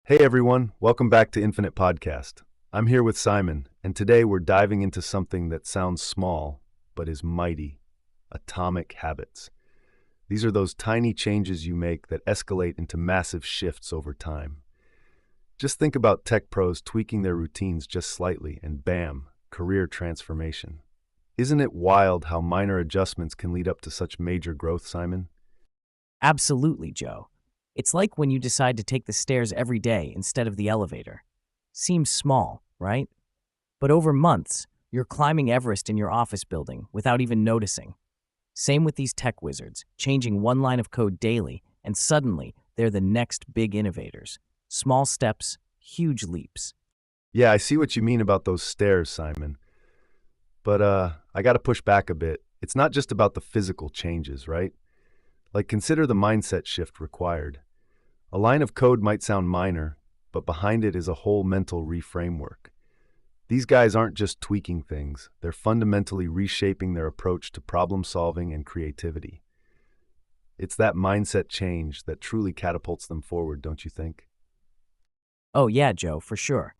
Hey everyone, welcome back to Infinite Podcast. I'm here with Simon, and today we're diving into something that sounds small, but is mighty: atomic habits. These are those tiny changes you make that escalate into massive shifts over time. Just think about tech pros tweaking their routines just slightly, and bam, career transformation. Isn't it wild how minor adjustments can lead up to such major growth, Simon? Absolutely, Joe. It's like when you decide to take the stairs every day instead of the elevator. Seems small, right? But over months, you're climbing Everest in your office building without even noticing. Same with these tech wizards, changing one line of code daily, and suddenly they're the next big innovators. Small steps, huge leaps. Yeah, I see what you mean about those stairs, Simon. But I gotta push back a bit. It's not just about the physical changes, right? Like, consider the mindset shift required. A line of code might sound minor, but behind it is a whole mental reframework. These guys aren't just tweaking things, they're fundamentally reshaping their approach to problem solving and creativity. It's that mindset change that truly catapults them forward, don't you think? Oh, yeah, Joe, for sure.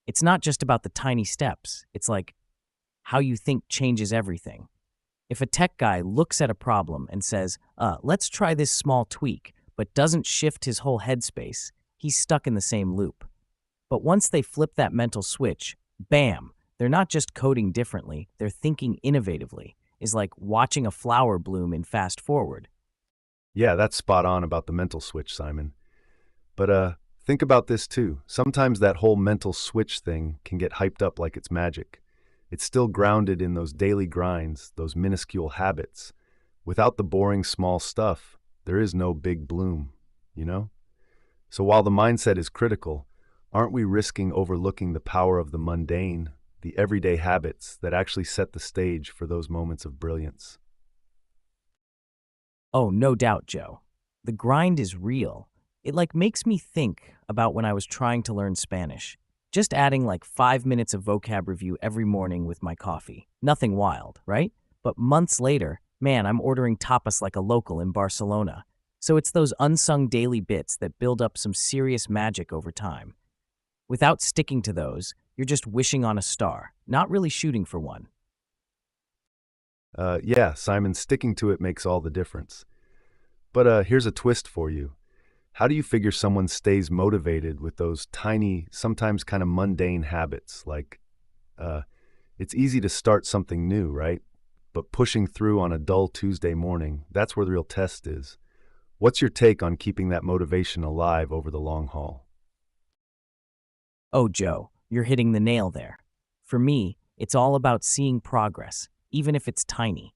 It's not just about the tiny steps. It's like how you think changes everything. If a tech guy looks at a problem and says, let's try this small tweak, but doesn't shift his whole headspace, he's stuck in the same loop. But once they flip that mental switch, bam, they're not just coding differently, they're thinking innovatively. Is like watching a flower bloom in fast forward. Yeah, that's spot on about the mental switch, Simon. But think about this too. Sometimes that whole mental switch thing can get hyped up like it's magic. It's still grounded in those daily grinds, those minuscule habits. Without the boring small stuff, there is no big bloom, you know? So while the mindset is critical, aren't we risking overlooking the power of the mundane, the everyday habits that actually set the stage for those moments of brilliance? Oh, no doubt, Joe. The grind is real. It like makes me think about when I was trying to learn Spanish. Just adding like 5 minutes of vocab review every morning with my coffee. Nothing wild, right? But months later, man, I'm ordering tapas like a local in Barcelona. So it's those unsung daily bits that build up some serious magic over time. Without sticking to those, you're just wishing on a star, not really shooting for one. Yeah, Simon, sticking to it makes all the difference. But here's a twist for you. How do you figure someone stays motivated with those tiny, sometimes kind of mundane habits? Uh, it's easy to start something new, right? But pushing through on a dull Tuesday morning, that's where the real test is. What's your take on keeping that motivation alive over the long haul? Oh, Joe, you're hitting the nail there. For me, it's all about seeing progress, even if it's tiny.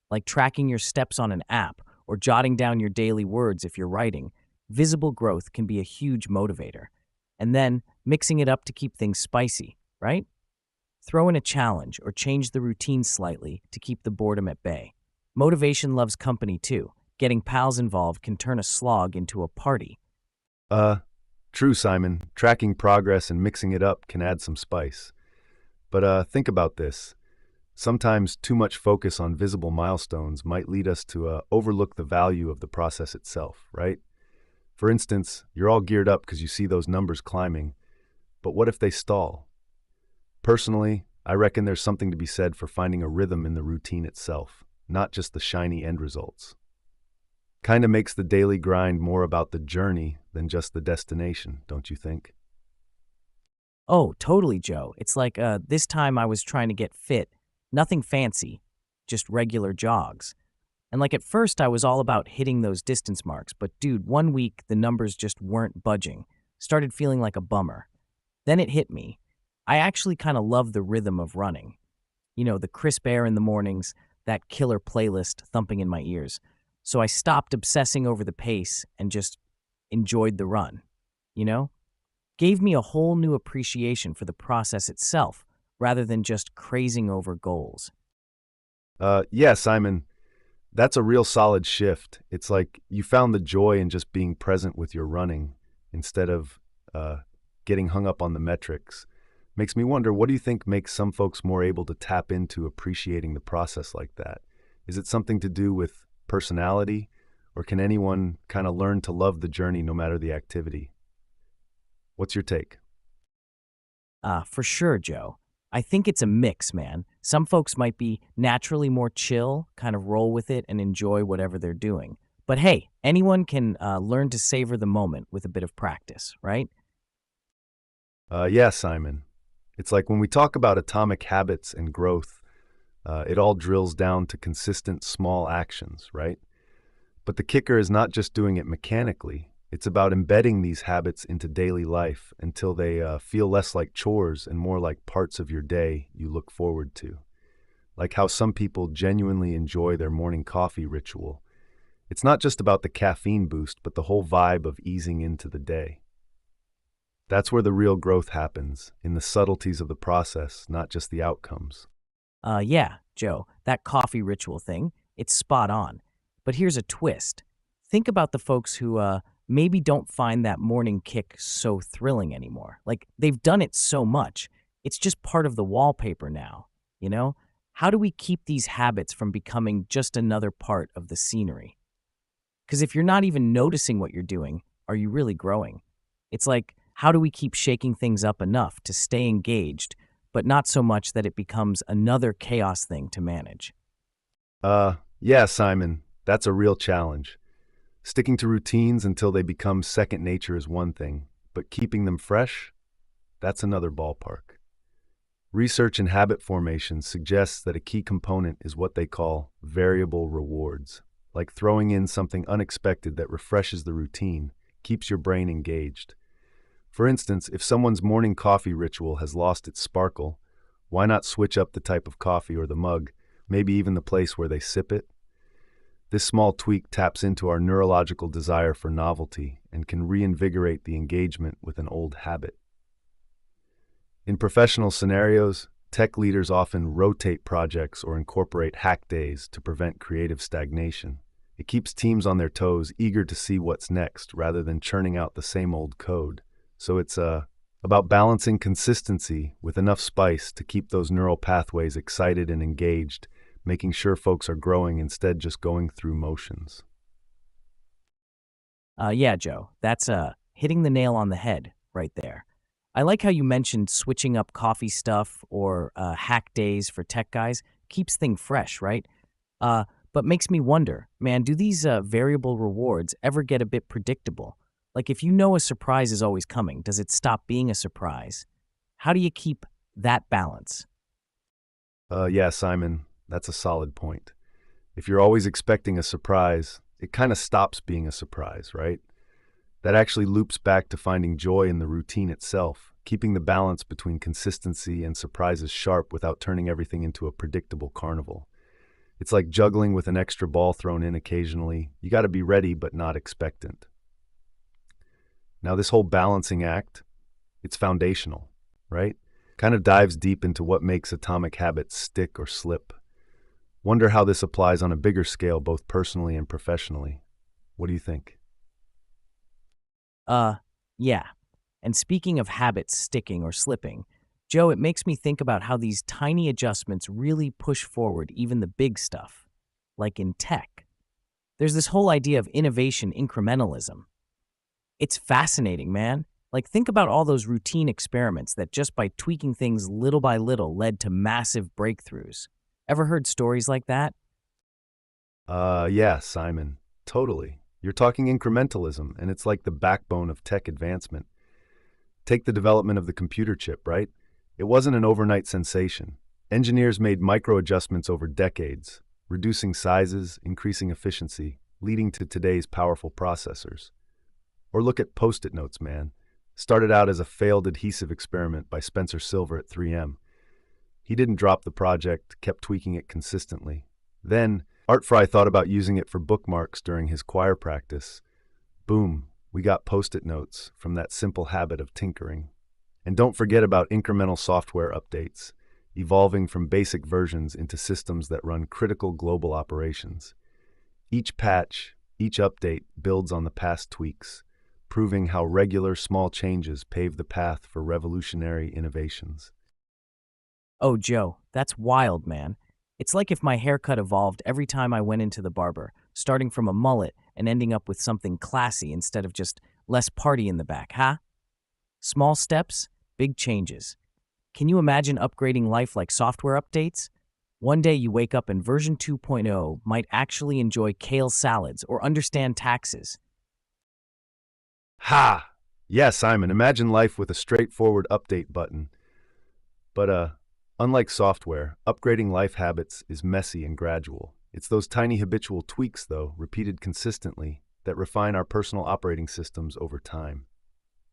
Like tracking your steps on an app or jotting down your daily words if you're writing. Visible growth can be a huge motivator. And then mixing it up to keep things spicy, right? Throw in a challenge or change the routine slightly to keep the boredom at bay. Motivation loves company too. Getting pals involved can turn a slog into a party. Uh, True, Simon. Tracking progress and mixing it up can add some spice. But think about this. Sometimes too much focus on visible milestones might lead us to overlook the value of the process itself, right? For instance, you're all geared up because you see those numbers climbing, but what if they stall? Personally, I reckon there's something to be said for finding a rhythm in the routine itself, not just the shiny end results. Kinda makes the daily grind more about the journey than just the destination, don't you think? Oh, totally, Joe. It's like this time I was trying to get fit. Nothing fancy, just regular jogs. And like at first, I was all about hitting those distance marks, but dude, one week the numbers just weren't budging. Started feeling like a bummer. Then it hit me. I actually kind of love the rhythm of running. You know, the crisp air in the mornings, that killer playlist thumping in my ears. So I stopped obsessing over the pace and just enjoyed the run. You know? Gave me a whole new appreciation for the process itself rather than just crazing over goals. Yeah, Simon, that's a real solid shift. It's like you found the joy in just being present with your running instead of uh, getting hung up on the metrics. Makes me wonder, what do you think makes some folks more able to tap into appreciating the process like that? Is it something to do with personality, or can anyone kind of learn to love the journey no matter the activity? What's your take? For sure, Joe. I think it's a mix, man. Some folks might be naturally more chill, kind of roll with it and enjoy whatever they're doing. But hey, anyone can learn to savor the moment with a bit of practice, right? Yeah, Simon. It's like when we talk about atomic habits and growth, it all drills down to consistent small actions, right? But the kicker is not just doing it mechanically. It's about embedding these habits into daily life until they feel less like chores and more like parts of your day you look forward to. Like how some people genuinely enjoy their morning coffee ritual. It's not just about the caffeine boost, but the whole vibe of easing into the day. That's where the real growth happens, in the subtleties of the process, not just the outcomes. Yeah, Joe, that coffee ritual thing, it's spot on. But here's a twist. Think about the folks who maybe don't find that morning kick so thrilling anymore. Like they've done it so much, it's just part of the wallpaper now, you know? How do we keep these habits from becoming just another part of the scenery? Because if you're not even noticing what you're doing, are you really growing? It's like, how do we keep shaking things up enough to stay engaged, but not so much that it becomes another chaos thing to manage? Yeah, Simon, that's a real challenge. Sticking to routines until they become second nature is one thing, but keeping them fresh, that's another ballpark. Research in habit formation suggests that a key component is what they call variable rewards, like throwing in something unexpected that refreshes the routine, keeps your brain engaged. For instance, if someone's morning coffee ritual has lost its sparkle, why not switch up the type of coffee or the mug, maybe even the place where they sip it? This small tweak taps into our neurological desire for novelty and can reinvigorate the engagement with an old habit. In professional scenarios, tech leaders often rotate projects or incorporate hack days to prevent creative stagnation. It keeps teams on their toes, eager to see what's next rather than churning out the same old code. So it's about balancing consistency with enough spice to keep those neural pathways excited and engaged, making sure folks are growing instead just going through motions. Yeah, Joe, that's hitting the nail on the head right there. I like how you mentioned switching up coffee stuff or hack days for tech guys keeps things fresh, right? Uh, but makes me wonder, man, do these variable rewards ever get a bit predictable? Like if you know a surprise is always coming, does it stop being a surprise? How do you keep that balance? Yeah, Simon, that's a solid point. If you're always expecting a surprise, it kind of stops being a surprise, right? That actually loops back to finding joy in the routine itself, keeping the balance between consistency and surprises sharp without turning everything into a predictable carnival. It's like juggling with an extra ball thrown in occasionally. You got to be ready but not expectant. Now, this whole balancing act, it's foundational, right? Kind of dives deep into what makes atomic habits stick or slip. Wonder how this applies on a bigger scale, both personally and professionally. What do you think? Uh, yeah. And speaking of habits sticking or slipping, Joe, it makes me think about how these tiny adjustments really push forward even the big stuff, like in tech. There's this whole idea of innovation incrementalism. It's fascinating, man. Like, think about all those routine experiments that just by tweaking things little by little led to massive breakthroughs. Ever heard stories like that? Yeah, Simon, totally. You're talking incrementalism, and it's like the backbone of tech advancement. Take the development of the computer chip, right? It wasn't an overnight sensation. Engineers made micro adjustments over decades, reducing sizes, increasing efficiency, leading to today's powerful processors. Or look at Post-it notes, man. Started out as a failed adhesive experiment by Spencer Silver at 3M. He didn't drop the project, kept tweaking it consistently. Then, Art Fry thought about using it for bookmarks during his choir practice. Boom, we got Post-it notes from that simple habit of tinkering. And don't forget about incremental software updates, evolving from basic versions into systems that run critical global operations. Each patch, each update builds on the past tweaks, proving how regular small changes pave the path for revolutionary innovations. Oh, Joe, that's wild, man. It's like if my haircut evolved every time I went into the barber, starting from a mullet and ending up with something classy instead of just less party in the back, huh? Small steps, big changes. Can you imagine upgrading life like software updates? One day you wake up and version 2.0 might actually enjoy kale salads or understand taxes. Ha! Yeah, Simon, imagine life with a straightforward update button. But unlike software, upgrading life habits is messy and gradual. It's those tiny habitual tweaks, though, repeated consistently, that refine our personal operating systems over time.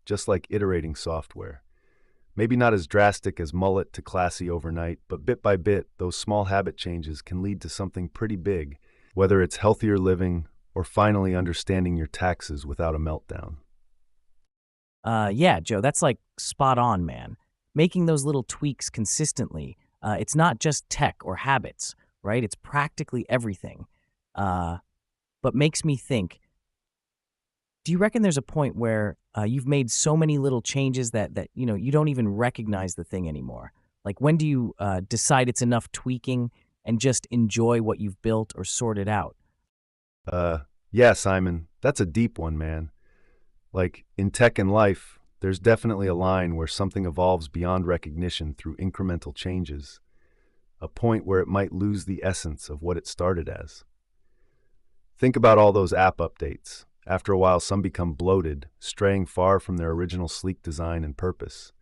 Just like iterating software. Maybe not as drastic as mullet to classy overnight, but bit by bit, those small habit changes can lead to something pretty big, whether it's healthier living or finally understanding your taxes without a meltdown. Yeah, Joe, that's like spot on, man. Making those little tweaks consistently, it's not just tech or habits, right? It's practically everything. Uh, but makes me think, do you reckon there's a point where you've made so many little changes that you don't even recognize the thing anymore? Like when do you decide it's enough tweaking and just enjoy what you've built or sorted out? Uh, yeah, Simon, that's a deep one, man. Like in tech and life, there's definitely a line where something evolves beyond recognition through incremental changes, a point where it might lose the essence of what it started as. Think about all those app updates. After a while, some become bloated, straying far from their original sleek design and purpose.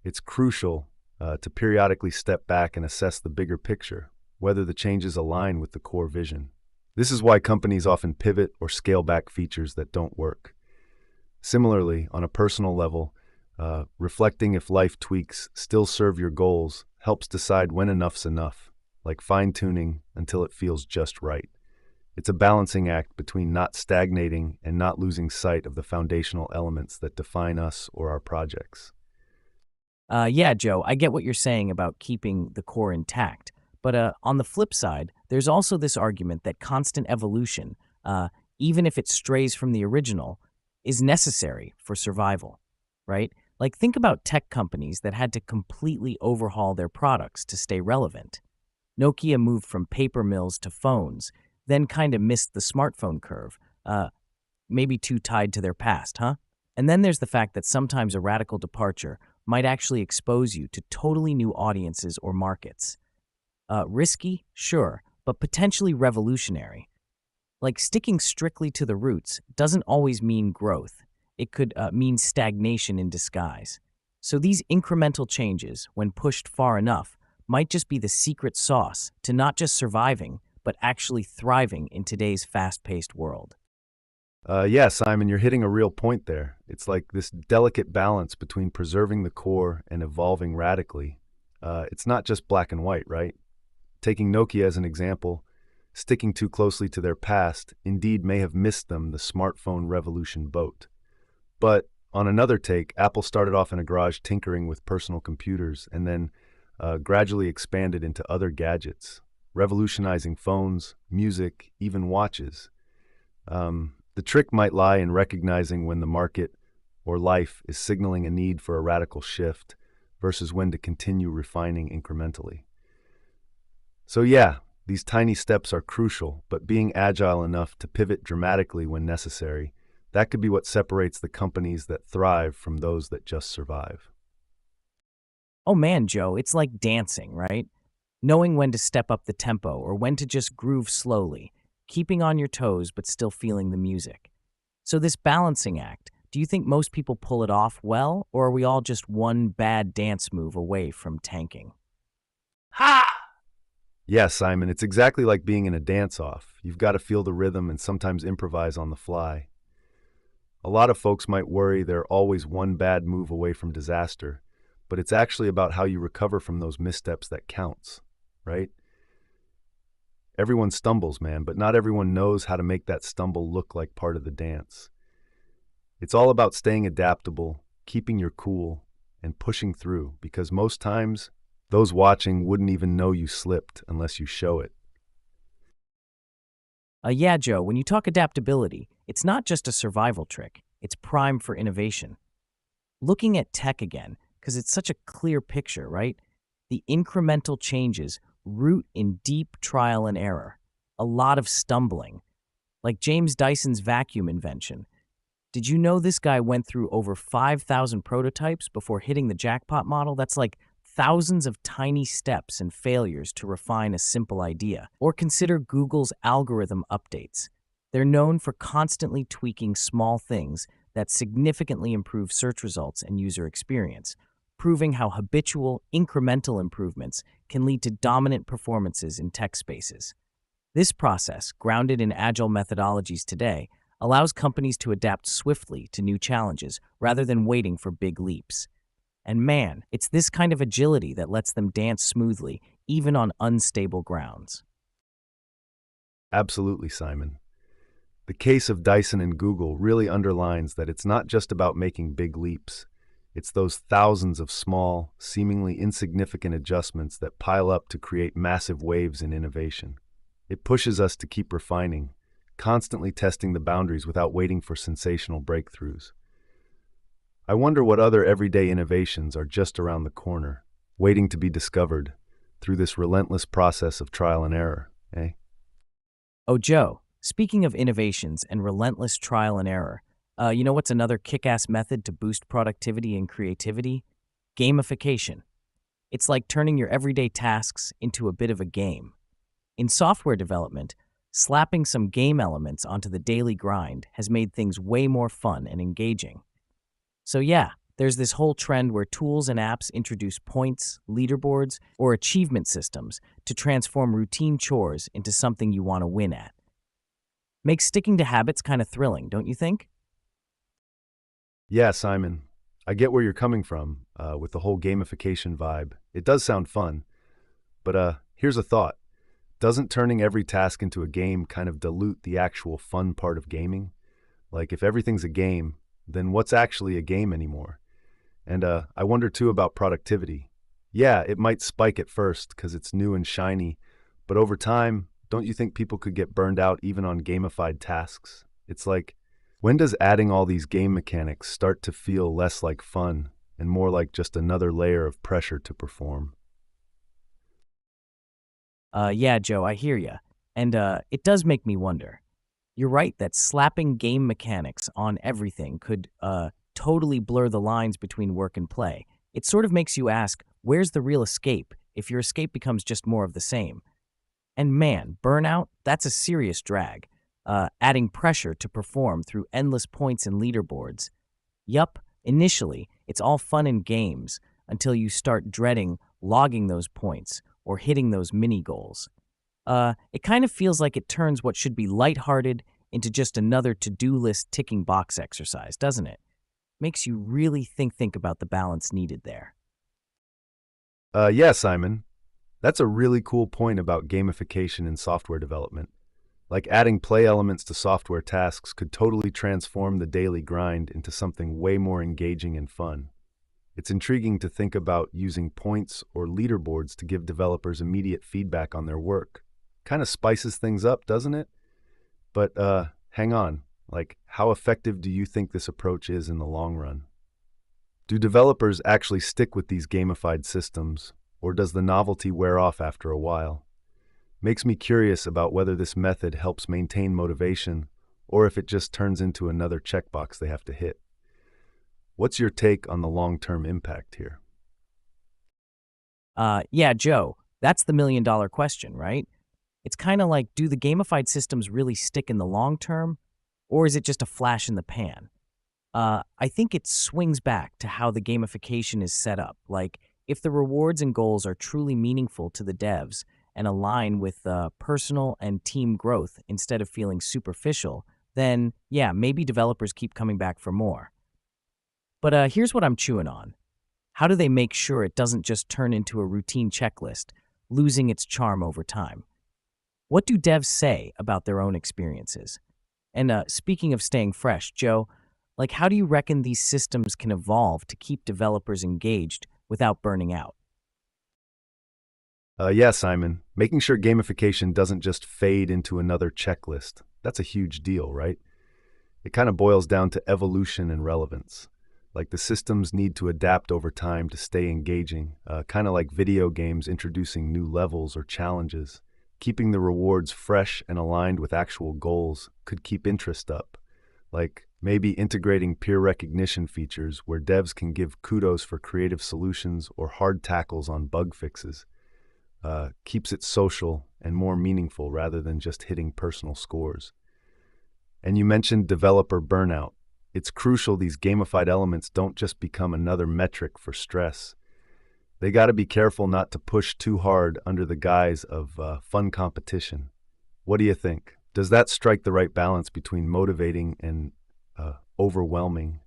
It's crucial to periodically step back and assess the bigger picture, whether the changes align with the core vision. This is why companies often pivot or scale back features that don't work. Similarly, on a personal level, reflecting if life tweaks still serve your goals helps decide when enough's enough, like fine-tuning until it feels just right. It's a balancing act between not stagnating and not losing sight of the foundational elements that define us or our projects. Yeah, Joe, I get what you're saying about keeping the core intact. But on the flip side, there's also this argument that constant evolution, uh, even if it strays from the original, is necessary for survival, right? Like, think about tech companies that had to completely overhaul their products to stay relevant. Nokia moved from paper mills to phones, then kind of missed the smartphone curve, maybe too tied to their past, huh? And then there's the fact that sometimes a radical departure might actually expose you to totally new audiences or markets. Risky, sure, but potentially revolutionary. Like sticking strictly to the roots doesn't always mean growth. It could mean stagnation in disguise. So these incremental changes, when pushed far enough, might just be the secret sauce to not just surviving, but actually thriving in today's fast-paced world. Yeah, Simon, you're hitting a real point there. It's like this delicate balance between preserving the core and evolving radically. It's not just black and white, right? Taking Nokia as an example, sticking too closely to their past indeed may have missed them the smartphone revolution boat. But on another take, Apple started off in a garage tinkering with personal computers and then gradually expanded into other gadgets, revolutionizing phones, music, even watches. The trick might lie in recognizing when the market or life is signaling a need for a radical shift versus when to continue refining incrementally. So yeah, these tiny steps are crucial, but being agile enough to pivot dramatically when necessary, that could be what separates the companies that thrive from those that just survive. Oh man, Joe, it's like dancing, right? Knowing when to step up the tempo or when to just groove slowly, keeping on your toes but still feeling the music. So, this balancing act, do you think most people pull it off well, or are we all just one bad dance move away from tanking? Yes, Simon, it's exactly like being in a dance-off. You've got to feel the rhythm and sometimes improvise on the fly. A lot of folks might worry they're always one bad move away from disaster, but it's actually about how you recover from those missteps that counts, right? Everyone stumbles, man, but not everyone knows how to make that stumble look like part of the dance. It's all about staying adaptable, keeping your cool, and pushing through, because most times, those watching wouldn't even know you slipped unless you show it. Yeah, Joe, when you talk adaptability, it's not just a survival trick, it's prime for innovation. Looking at tech again, because it's such a clear picture, right? The incremental changes root in deep trial and error, a lot of stumbling, like James Dyson's vacuum invention. Did you know this guy went through over 5,000 prototypes before hitting the jackpot model? That's like thousands of tiny steps and failures to refine a simple idea. Or consider Google's algorithm updates. They're known for constantly tweaking small things that significantly improve search results and user experience, proving how habitual, incremental improvements can lead to dominant performances in tech spaces. This process, grounded in agile methodologies today, allows companies to adapt swiftly to new challenges rather than waiting for big leaps. And man, it's this kind of agility that lets them dance smoothly, even on unstable grounds. Absolutely, Simon. The case of Dyson and Google really underlines that it's not just about making big leaps. It's those thousands of small, seemingly insignificant adjustments that pile up to create massive waves in innovation. It pushes us to keep refining, constantly testing the boundaries without waiting for sensational breakthroughs. I wonder what other everyday innovations are just around the corner, waiting to be discovered through this relentless process of trial and error, eh? Oh, Joe, speaking of innovations and relentless trial and error, you know what's another kick-ass method to boost productivity and creativity? Gamification. It's like turning your everyday tasks into a bit of a game. In software development, slapping some game elements onto the daily grind has made things way more fun and engaging. So yeah, there's this whole trend where tools and apps introduce points, leaderboards, or achievement systems to transform routine chores into something you want to win at. Makes sticking to habits kind of thrilling, don't you think? Yeah, Simon, I get where you're coming from with the whole gamification vibe. It does sound fun, but here's a thought. Doesn't turning every task into a game kind of dilute the actual fun part of gaming? Like, if everything's a game, then what's actually a game anymore? And I wonder too about productivity. Yeah, it might spike at first because it's new and shiny, but over time, don't you think people could get burned out even on gamified tasks? It's like, when does adding all these game mechanics start to feel less like fun and more like just another layer of pressure to perform? Yeah, Joe, I hear ya. And it does make me wonder. You're right that slapping game mechanics on everything could totally blur the lines between work and play. It sort of makes you ask, where's the real escape if your escape becomes just more of the same? And man, burnout, that's a serious drag. Adding pressure to perform through endless points and leaderboards. Yup, initially, it's all fun and games until you start dreading logging those points or hitting those mini goals. It kind of feels like it turns what should be lighthearted into just another to-do list ticking box exercise, doesn't it? Makes you really think about the balance needed there. Yeah, Simon, that's a really cool point about gamification in software development. Like adding play elements to software tasks could totally transform the daily grind into something way more engaging and fun. It's intriguing to think about using points or leaderboards to give developers immediate feedback on their work. Kind of spices things up, doesn't it? But hang on. Like, how effective do you think this approach is in the long run? Do developers actually stick with these gamified systems, or does the novelty wear off after a while? Makes me curious about whether this method helps maintain motivation or if it just turns into another checkbox they have to hit. What's your take on the long-term impact here? Yeah, Joe, that's the million-dollar question, right? It's kind of like, do the gamified systems really stick in the long term, or is it just a flash in the pan? I think it swings back to how the gamification is set up. Like, if the rewards and goals are truly meaningful to the devs and align with personal and team growth instead of feeling superficial, then yeah, maybe developers keep coming back for more. But here's what I'm chewing on. How do they make sure it doesn't just turn into a routine checklist, losing its charm over time? What do devs say about their own experiences? And speaking of staying fresh, Joe, like how do you reckon these systems can evolve to keep developers engaged without burning out? Yeah, Simon, making sure gamification doesn't just fade into another checklist. That's a huge deal, right? It kind of boils down to evolution and relevance. Like the systems need to adapt over time to stay engaging, kind of like video games introducing new levels or challenges. Keeping the rewards fresh and aligned with actual goals could keep interest up. Like, Maybe integrating peer recognition features where devs can give kudos for creative solutions or hard tackles on bug fixes. Keeps it social and more meaningful rather than just hitting personal scores. And you mentioned developer burnout. It's crucial these gamified elements don't just become another metric for stress. They got to be careful not to push too hard under the guise of fun competition. What do you think? Does that strike the right balance between motivating and overwhelming?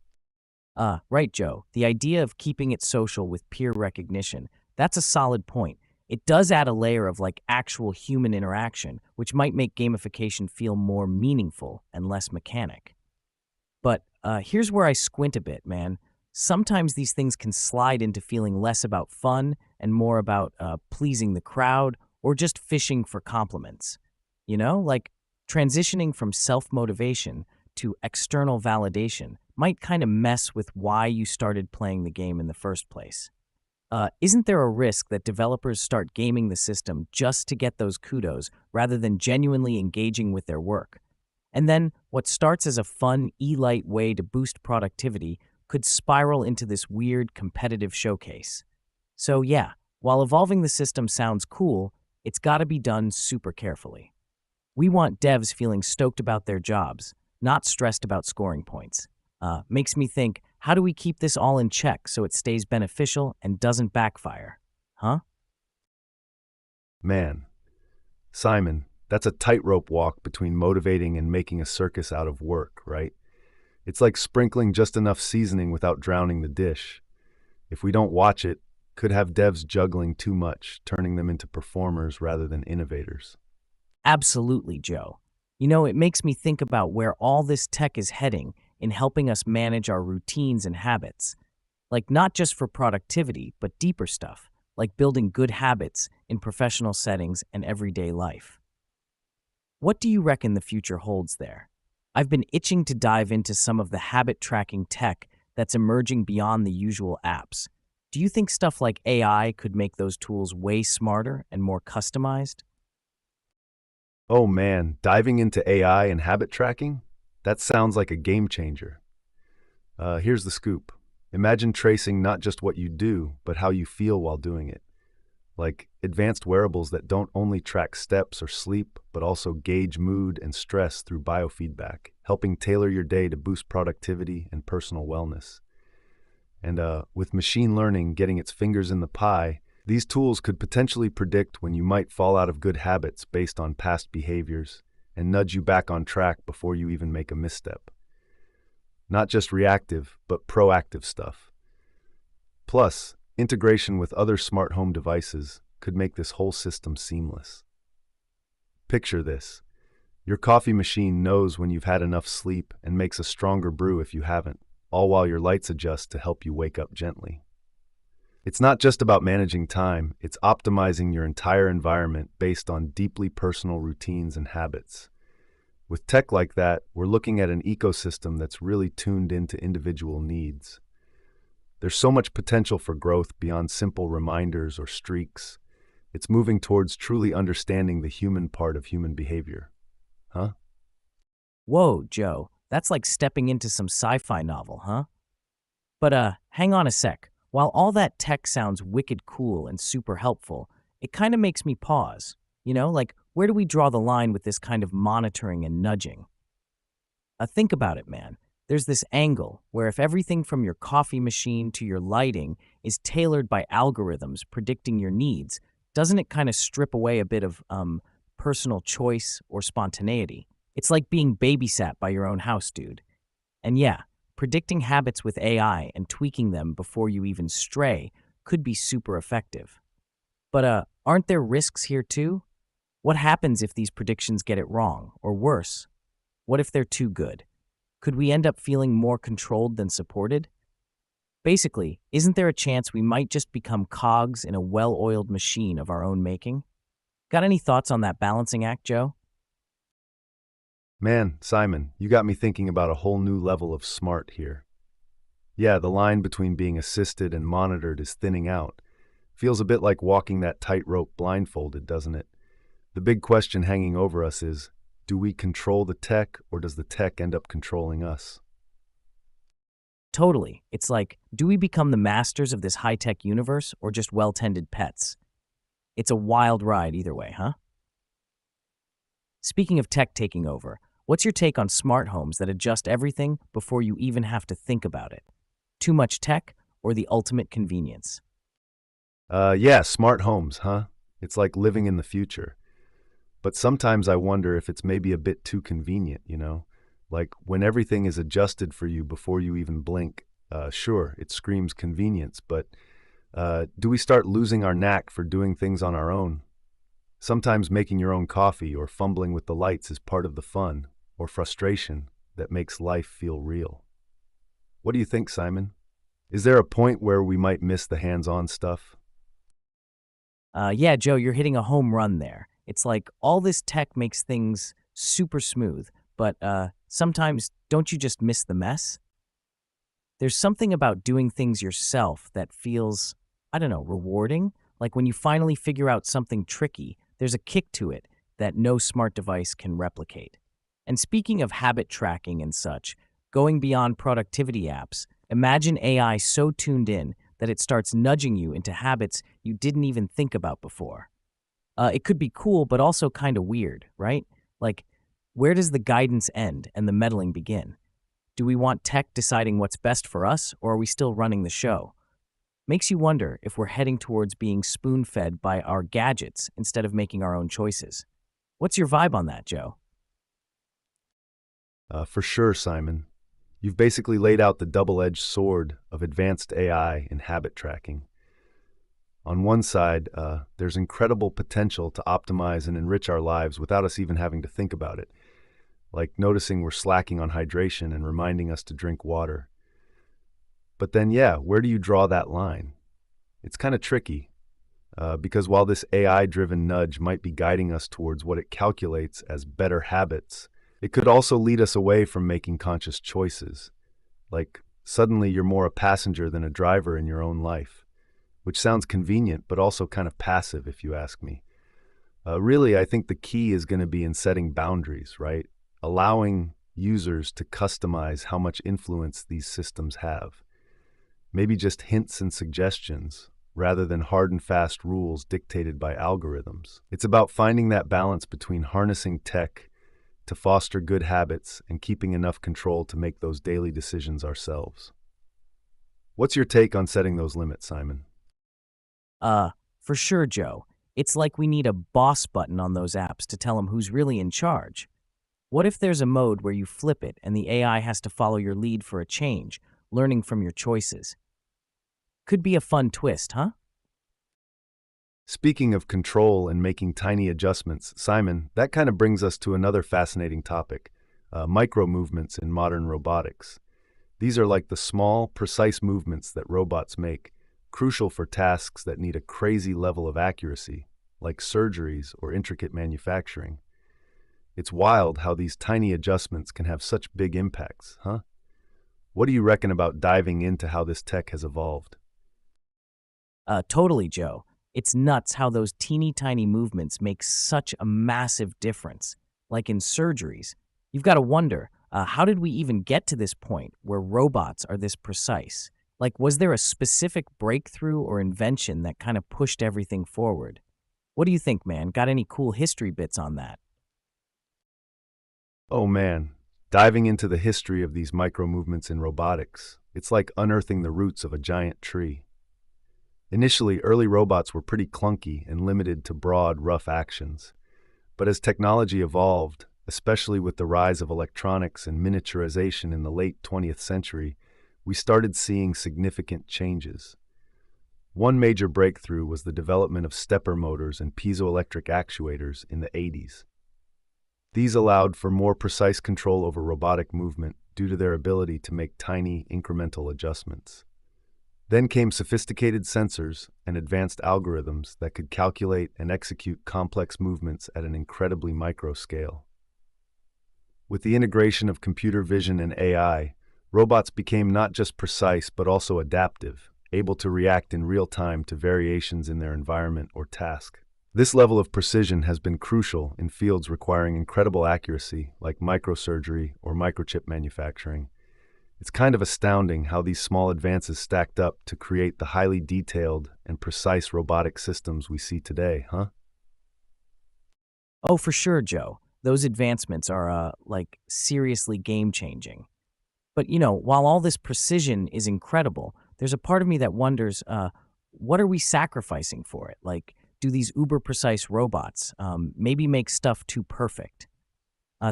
Right, Joe. The idea of keeping it social with peer recognition, that's a solid point. It does add a layer of actual human interaction, which might make gamification feel more meaningful and less mechanic. But here's where I squint a bit, man. Sometimes these things can slide into feeling less about fun and more about pleasing the crowd or just fishing for compliments. Like transitioning from self motivation to external validation might kind of mess with why you started playing the game in the first place. Isn't there a risk that developers start gaming the system just to get those kudos rather than genuinely engaging with their work? And then what starts as a fun, e-light way to boost productivity could spiral into this weird competitive showcase. So yeah, while evolving the system sounds cool, it's got to be done super carefully. We want devs feeling stoked about their jobs, not stressed about scoring points. Makes me think, how do we keep this all in check so it stays beneficial and doesn't backfire? Huh? Man, Simon, that's a tightrope walk between motivating and making a circus out of work, right? It's like sprinkling just enough seasoning without drowning the dish. If we don't watch it, could have devs juggling too much, turning them into performers rather than innovators. Absolutely, Joe. It makes me think about where all this tech is heading in helping us manage our routines and habits. Like, not just for productivity, but deeper stuff, like building good habits in professional settings and everyday life. What do you reckon the future holds there? I've been itching to dive into some of the habit tracking tech that's emerging beyond the usual apps. Do you think stuff like AI could make those tools way smarter and more customized? Oh man, diving into AI and habit tracking? That sounds like a game changer. Here's the scoop. Imagine tracing not just what you do, but how you feel while doing it. Like advanced wearables that don't only track steps or sleep, but also gauge mood and stress through biofeedback, helping tailor your day to boost productivity and personal wellness. And with machine learning getting its fingers in the pie, these tools could potentially predict when you might fall out of good habits based on past behaviors and nudge you back on track before you even make a misstep. Not just reactive, but proactive stuff. Plus, integration with other smart home devices could make this whole system seamless. Picture this. Your coffee machine knows when you've had enough sleep and makes a stronger brew if you haven't, all while your lights adjust to help you wake up gently. It's not just about managing time, it's optimizing your entire environment based on deeply personal routines and habits. With tech like that, we're looking at an ecosystem that's really tuned into individual needs. There's so much potential for growth beyond simple reminders or streaks. It's moving towards truly understanding the human part of human behavior. Huh? Whoa, Joe, that's like stepping into some sci-fi novel, huh? But hang on a sec. While all that tech sounds wicked cool and super helpful, it kind of makes me pause. Like, where do we draw the line with this kind of monitoring and nudging? Think about it, man. There's this angle where if everything from your coffee machine to your lighting is tailored by algorithms predicting your needs, doesn't it kind of strip away a bit of personal choice or spontaneity? It's like being babysat by your own house, dude. And yeah, predicting habits with AI and tweaking them before you even stray could be super effective. But aren't there risks here too? What happens if these predictions get it wrong, or worse? What if they're too good? Could we end up feeling more controlled than supported? Basically, isn't there a chance we might just become cogs in a well-oiled machine of our own making? Got any thoughts on that balancing act, Joe? Man, Simon, you got me thinking about a whole new level of smart here. Yeah, the line between being assisted and monitored is thinning out. Feels a bit like walking that tightrope blindfolded, doesn't it? The big question hanging over us is, do we control the tech or does the tech end up controlling us? Totally. It's like, do we become the masters of this high-tech universe or just well-tended pets? It's a wild ride either way, huh? Speaking of tech taking over, what's your take on smart homes that adjust everything before you even have to think about it? Too much tech or the ultimate convenience? Yeah, smart homes, huh? It's like living in the future. But sometimes I wonder if it's maybe a bit too convenient, you know? Like when everything is adjusted for you before you even blink. Sure, it screams convenience, but do we start losing our knack for doing things on our own? Sometimes making your own coffee or fumbling with the lights is part of the fun or frustration that makes life feel real. What do you think, Simon? Is there a point where we might miss the hands-on stuff? Yeah, Joe, you're hitting a home run there. It's like all this tech makes things super smooth, but sometimes don't you just miss the mess? There's something about doing things yourself that feels, I don't know, rewarding. Like when you finally figure out something tricky, there's a kick to it that no smart device can replicate. And speaking of habit tracking and such, going beyond productivity apps, imagine AI so tuned in that it starts nudging you into habits you didn't even think about before. It could be cool, but also kind of weird, right? Like, where does the guidance end and the meddling begin? Do we want tech deciding what's best for us, or are we still running the show? Makes you wonder if we're heading towards being spoon-fed by our gadgets instead of making our own choices. What's your vibe on that, Joe? For sure, Simon. You've basically laid out the double-edged sword of advanced AI and habit tracking. On one side, there's incredible potential to optimize and enrich our lives without us even having to think about it, like noticing we're slacking on hydration and reminding us to drink water. But then, yeah, where do you draw that line? It's kind of tricky, because while this AI-driven nudge might be guiding us towards what it calculates as better habits, it could also lead us away from making conscious choices. Like, suddenly you're more a passenger than a driver in your own life, which sounds convenient, but also kind of passive, if you ask me. Really, I think the key is going to be in setting boundaries, right? Allowing users to customize how much influence these systems have. Maybe just hints and suggestions, rather than hard and fast rules dictated by algorithms. It's about finding that balance between harnessing tech to foster good habits and keeping enough control to make those daily decisions ourselves. What's your take on setting those limits, Simon? Uh, for sure, Joe. It's like we need a boss button on those apps to tell them who's really in charge. What if there's a mode where you flip it and the AI has to follow your lead for a change, learning from your choices? Could be a fun twist, huh? Speaking of control and making tiny adjustments, Simon, that kind of brings us to another fascinating topic, micro movements in modern robotics. These are like the small, precise movements that robots make, crucial for tasks that need a crazy level of accuracy, like surgeries or intricate manufacturing. It's wild how these tiny adjustments can have such big impacts, huh? What do you reckon about diving into how this tech has evolved? Totally, Joe. It's nuts how those teeny tiny movements make such a massive difference. Like in surgeries, you've got to wonder, how did we even get to this point where robots are this precise? Like, was there a specific breakthrough or invention that kind of pushed everything forward? What do you think, man? Got any cool history bits on that? Oh man, diving into the history of these micro movements in robotics, it's like unearthing the roots of a giant tree. Initially, early robots were pretty clunky and limited to broad, rough actions. But as technology evolved, especially with the rise of electronics and miniaturization in the late 20th century, we started seeing significant changes. One major breakthrough was the development of stepper motors and piezoelectric actuators in the 80s. These allowed for more precise control over robotic movement due to their ability to make tiny, incremental adjustments. Then came sophisticated sensors and advanced algorithms that could calculate and execute complex movements at an incredibly micro scale. With the integration of computer vision and AI, robots became not just precise but also adaptive, able to react in real time to variations in their environment or task. This level of precision has been crucial in fields requiring incredible accuracy like microsurgery or microchip manufacturing. It's kind of astounding how these small advances stacked up to create the highly detailed and precise robotic systems we see today, huh? Oh, for sure, Joe. Those advancements are, seriously game changing. But, while all this precision is incredible, there's a part of me that wonders, what are we sacrificing for it? Like, do these uber precise robots maybe make stuff too perfect?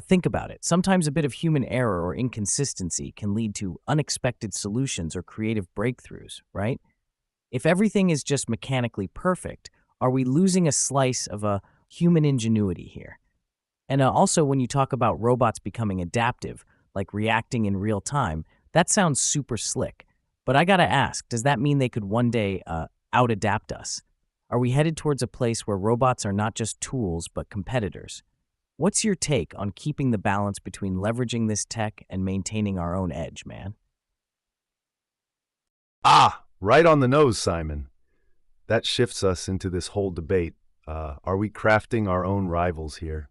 Think about it. Sometimes a bit of human error or inconsistency can lead to unexpected solutions or creative breakthroughs, right? If everything is just mechanically perfect, are we losing a slice of a human ingenuity here? And also, when you talk about robots becoming adaptive, like reacting in real time, that sounds super slick. But I gotta ask, does that mean they could one day out adapt us? Are we headed towards a place where robots are not just tools, but competitors? What's your take on keeping the balance between leveraging this tech and maintaining our own edge, man? Ah, right on the nose, Simon. That shifts us into this whole debate. Are we crafting our own rivals here?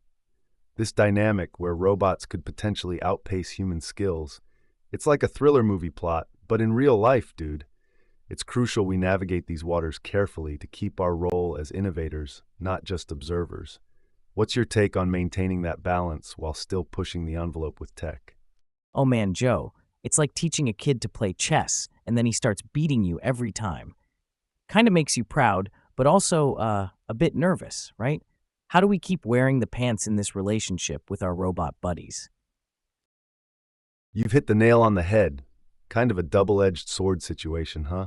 This dynamic where robots could potentially outpace human skills. It's like a thriller movie plot, but in real life, dude. It's crucial we navigate these waters carefully to keep our role as innovators, not just observers. What's your take on maintaining that balance while still pushing the envelope with tech? Oh man, Joe, it's like teaching a kid to play chess and then he starts beating you every time. Kind of makes you proud, but also a bit nervous, right? How do we keep wearing the pants in this relationship with our robot buddies? You've hit the nail on the head. Kind of a double-edged sword situation, huh?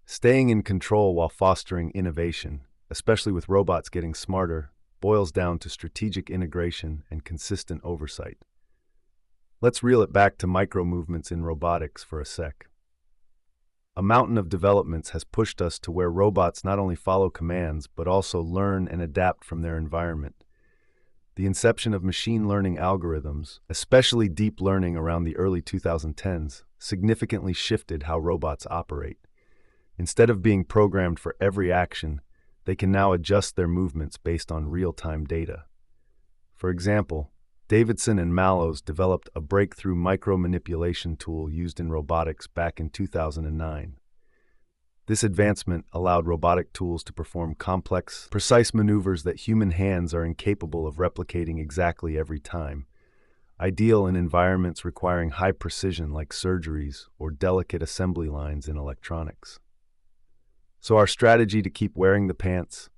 Staying in control while fostering innovation, especially with robots getting smarter, boils down to strategic integration and consistent oversight. Let's reel it back to micro movements in robotics for a sec. A mountain of developments has pushed us to where robots not only follow commands, but also learn and adapt from their environment. The inception of machine learning algorithms, especially deep learning around the early 2010s, significantly shifted how robots operate. Instead of being programmed for every action, they can now adjust their movements based on real-time data. For example, Davidson and Mallows developed a breakthrough micro-manipulation tool used in robotics back in 2009. This advancement allowed robotic tools to perform complex, precise maneuvers that human hands are incapable of replicating exactly every time, ideal in environments requiring high precision like surgeries or delicate assembly lines in electronics. So our strategy to keep wearing the pants,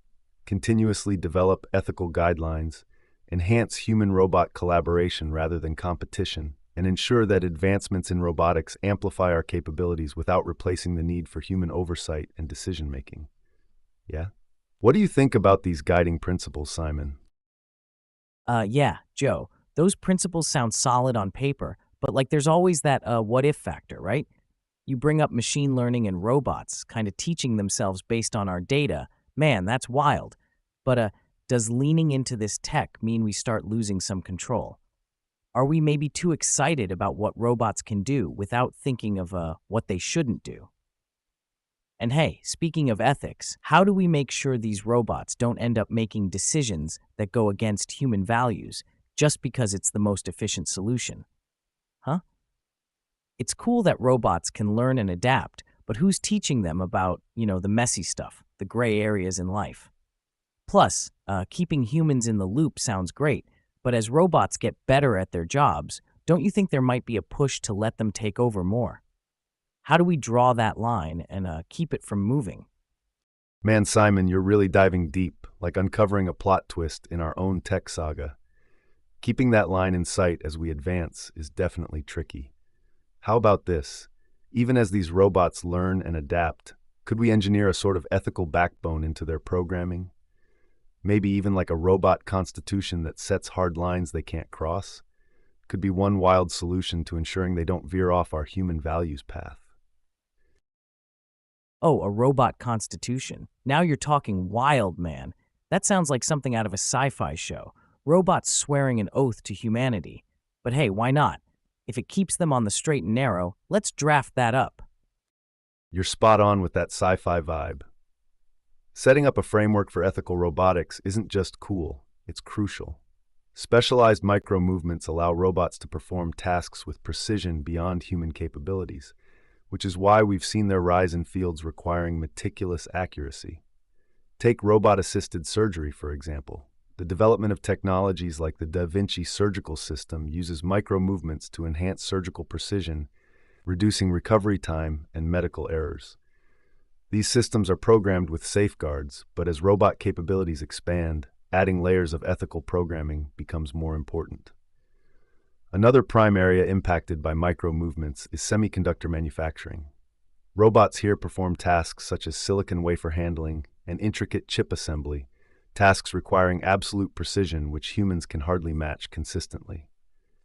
continuously develop ethical guidelines, enhance human-robot collaboration rather than competition, and ensure that advancements in robotics amplify our capabilities without replacing the need for human oversight and decision-making. Yeah? What do you think about these guiding principles, Simon? Yeah, Joe, those principles sound solid on paper, but like there's always that what if factor, right? You bring up machine learning and robots kind of teaching themselves based on our data. Man, that's wild. But does leaning into this tech mean we start losing some control? Are we maybe too excited about what robots can do without thinking of what they shouldn't do? And hey, speaking of ethics, how do we make sure these robots don't end up making decisions that go against human values just because it's the most efficient solution? Huh? It's cool that robots can learn and adapt, but who's teaching them about, the messy stuff, the gray areas in life? Plus, keeping humans in the loop sounds great, but as robots get better at their jobs, don't you think there might be a push to let them take over more? How do we draw that line and keep it from moving? Man, Simon, you're really diving deep, like uncovering a plot twist in our own tech saga. Keeping that line in sight as we advance is definitely tricky. How about this? Even as these robots learn and adapt, could we engineer a sort of ethical backbone into their programming? Maybe even like a robot constitution that sets hard lines they can't cross? Could be one wild solution to ensuring they don't veer off our human values path. Oh, a robot constitution. Now you're talking wild, man. That sounds like something out of a sci-fi show. Robots swearing an oath to humanity. But hey, why not? If it keeps them on the straight and narrow, let's draft that up. You're spot on with that sci-fi vibe. Setting up a framework for ethical robotics isn't just cool, it's crucial. Specialized micro-movements allow robots to perform tasks with precision beyond human capabilities, which is why we've seen their rise in fields requiring meticulous accuracy. Take robot-assisted surgery, for example. The development of technologies like the Da Vinci surgical system uses micro-movements to enhance surgical precision, reducing recovery time and medical errors. These systems are programmed with safeguards, but as robot capabilities expand, adding layers of ethical programming becomes more important. Another prime area impacted by micro-movements is semiconductor manufacturing. Robots here perform tasks such as silicon wafer handling and intricate chip assembly, tasks requiring absolute precision which humans can hardly match consistently.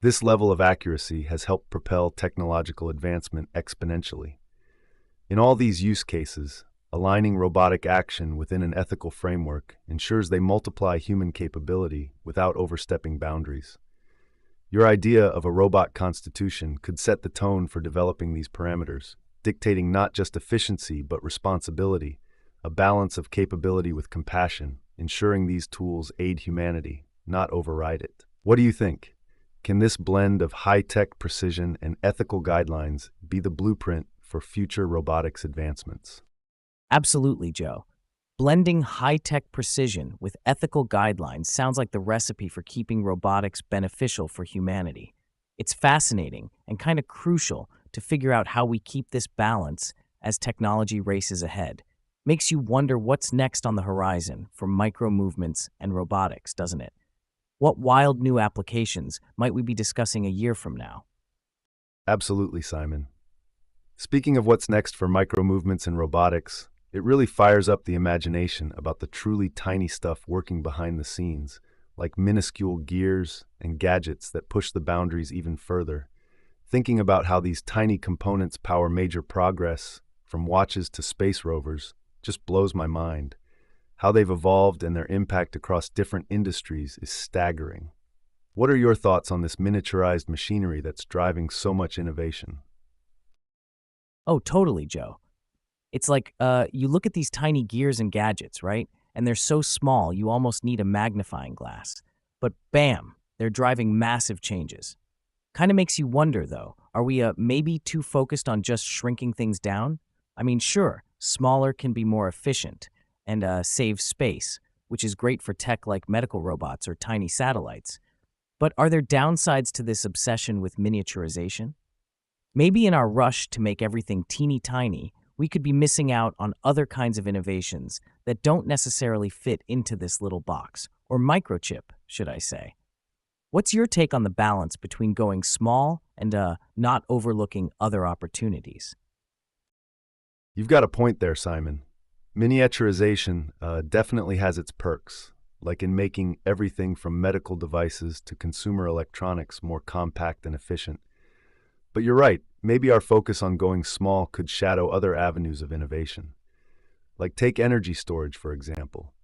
This level of accuracy has helped propel technological advancement exponentially. In all these use cases, aligning robotic action within an ethical framework ensures they multiply human capability without overstepping boundaries. Your idea of a robot constitution could set the tone for developing these parameters, dictating not just efficiency but responsibility, a balance of capability with compassion, ensuring these tools aid humanity, not override it. What do you think? Can this blend of high-tech precision and ethical guidelines be the blueprint for future robotics advancements? Absolutely, Joe. Blending high-tech precision with ethical guidelines sounds like the recipe for keeping robotics beneficial for humanity. It's fascinating and kind of crucial to figure out how we keep this balance as technology races ahead. Makes you wonder what's next on the horizon for micro-movements and robotics, doesn't it? What wild new applications might we be discussing a year from now? Absolutely, Simon. Speaking of what's next for micro-movements and robotics, it really fires up the imagination about the truly tiny stuff working behind the scenes, like minuscule gears and gadgets that push the boundaries even further. Thinking about how these tiny components power major progress, from watches to space rovers, just blows my mind. How they've evolved and their impact across different industries is staggering. What are your thoughts on this miniaturized machinery that's driving so much innovation? Oh, totally, Joe. It's like you look at these tiny gears and gadgets, right? And they're so small, you almost need a magnifying glass. But bam, they're driving massive changes. Kind of makes you wonder, though, are we maybe too focused on just shrinking things down? I mean, sure, smaller can be more efficient and save space, which is great for tech like medical robots or tiny satellites. But are there downsides to this obsession with miniaturization? Maybe in our rush to make everything teeny tiny, we could be missing out on other kinds of innovations that don't necessarily fit into this little box, or microchip, should I say. What's your take on the balance between going small and not overlooking other opportunities? You've got a point there, Simon. Miniaturization definitely has its perks, like in making everything from medical devices to consumer electronics more compact and efficient. But you're right, maybe our focus on going small could shadow other avenues of innovation. Like take energy storage, for example.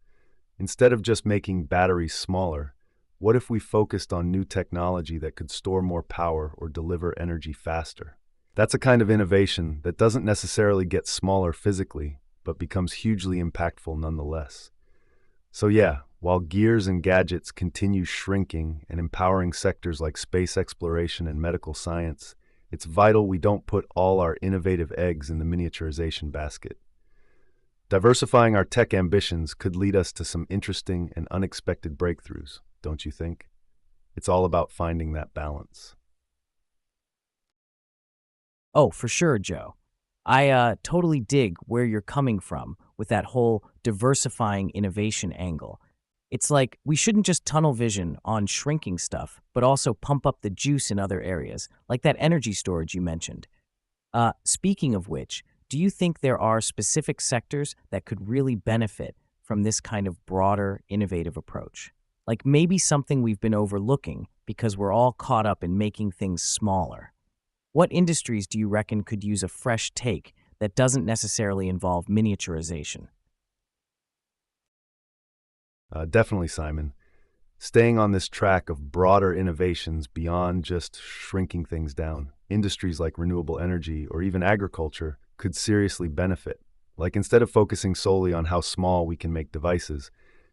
Instead of just making batteries smaller, what if we focused on new technology that could store more power or deliver energy faster? That's a kind of innovation that doesn't necessarily get smaller physically, but becomes hugely impactful nonetheless. So yeah, while gears and gadgets continue shrinking and empowering sectors like space exploration and medical science, it's vital we don't put all our innovative eggs in the miniaturization basket. Diversifying our tech ambitions could lead us to some interesting and unexpected breakthroughs, don't you think? It's all about finding that balance. Oh, for sure, Joe. I totally dig where you're coming from with that whole diversifying innovation angle. It's like we shouldn't just tunnel vision on shrinking stuff, but also pump up the juice in other areas, like that energy storage you mentioned. Speaking of which, do you think there are specific sectors that could really benefit from this kind of broader, innovative approach? Like maybe something we've been overlooking because we're all caught up in making things smaller. What industries do you reckon could use a fresh take that doesn't necessarily involve miniaturization? Definitely, Simon. Staying on this track of broader innovations beyond just shrinking things down, industries like renewable energy or even agriculture could seriously benefit. Like instead of focusing solely on how small we can make devices,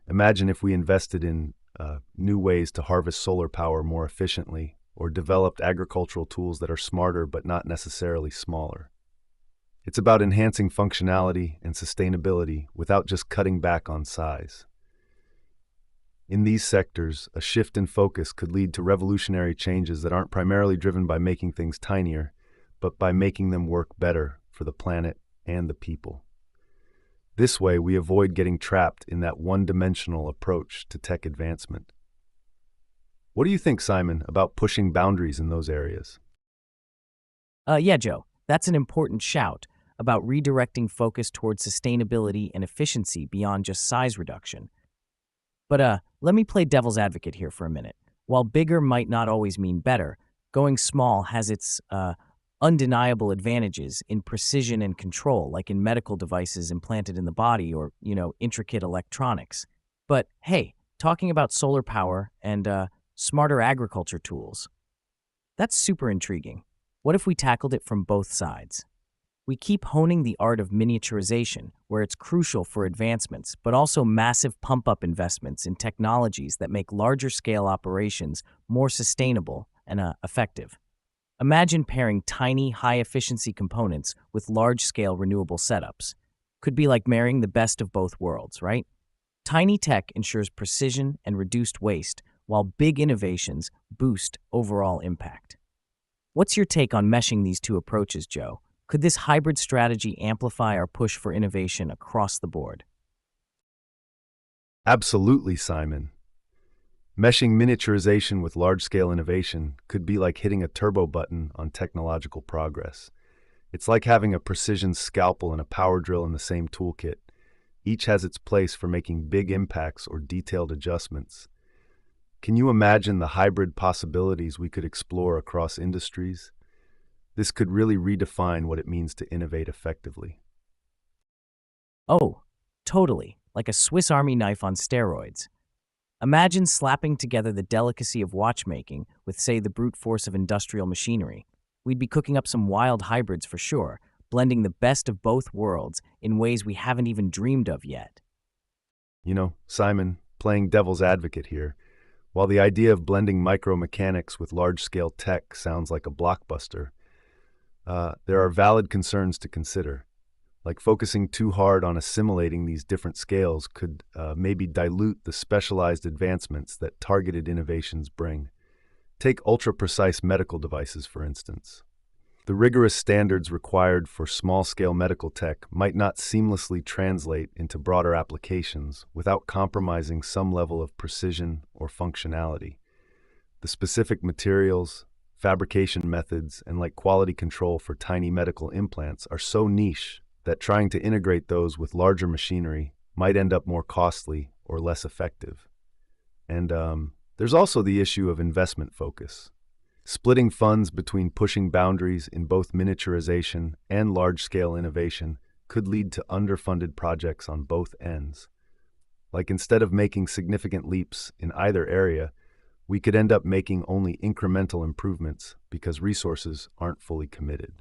imagine if we invested in new ways to harvest solar power more efficiently, or developed agricultural tools that are smarter but not necessarily smaller. It's about enhancing functionality and sustainability without just cutting back on size. In these sectors, a shift in focus could lead to revolutionary changes that aren't primarily driven by making things tinier, but by making them work better for the planet and the people. This way, we avoid getting trapped in that one-dimensional approach to tech advancement. What do you think, Simon, about pushing boundaries in those areas? Yeah, Joe, that's an important shout about redirecting focus towards sustainability and efficiency beyond just size reduction. But let me play devil's advocate here for a minute. While bigger might not always mean better, going small has its undeniable advantages in precision and control, like in medical devices implanted in the body or, intricate electronics. But hey, talking about solar power and smarter agriculture tools, that's super intriguing. What if we tackled it from both sides? We keep honing the art of miniaturization, where it's crucial for advancements, but also massive pump-up investments in technologies that make larger-scale operations more sustainable and effective. Imagine pairing tiny, high-efficiency components with large-scale renewable setups. Could be like marrying the best of both worlds, right? Tiny tech ensures precision and reduced waste, while big innovations boost overall impact. What's your take on meshing these two approaches, Joe? Could this hybrid strategy amplify our push for innovation across the board? Absolutely, Simon. Meshing miniaturization with large-scale innovation could be like hitting a turbo button on technological progress. It's like having a precision scalpel and a power drill in the same toolkit. Each has its place for making big impacts or detailed adjustments. Can you imagine the hybrid possibilities we could explore across industries? This could really redefine what it means to innovate effectively. Oh, totally, like a Swiss Army knife on steroids. Imagine slapping together the delicacy of watchmaking with, say, the brute force of industrial machinery. We'd be cooking up some wild hybrids for sure, blending the best of both worlds in ways we haven't even dreamed of yet. Simon, playing devil's advocate here, while the idea of blending micromechanics with large-scale tech sounds like a blockbuster, there are valid concerns to consider. Like focusing too hard on assimilating these different scales could maybe dilute the specialized advancements that targeted innovations bring. Take ultra-precise medical devices, for instance. The rigorous standards required for small-scale medical tech might not seamlessly translate into broader applications without compromising some level of precision or functionality. The specific materials, fabrication methods, and quality control for tiny medical implants are so niche that trying to integrate those with larger machinery might end up more costly or less effective. And there's also the issue of investment focus. Splitting funds between pushing boundaries in both miniaturization and large-scale innovation could lead to underfunded projects on both ends. Instead of making significant leaps in either area, we could end up making only incremental improvements because resources aren't fully committed.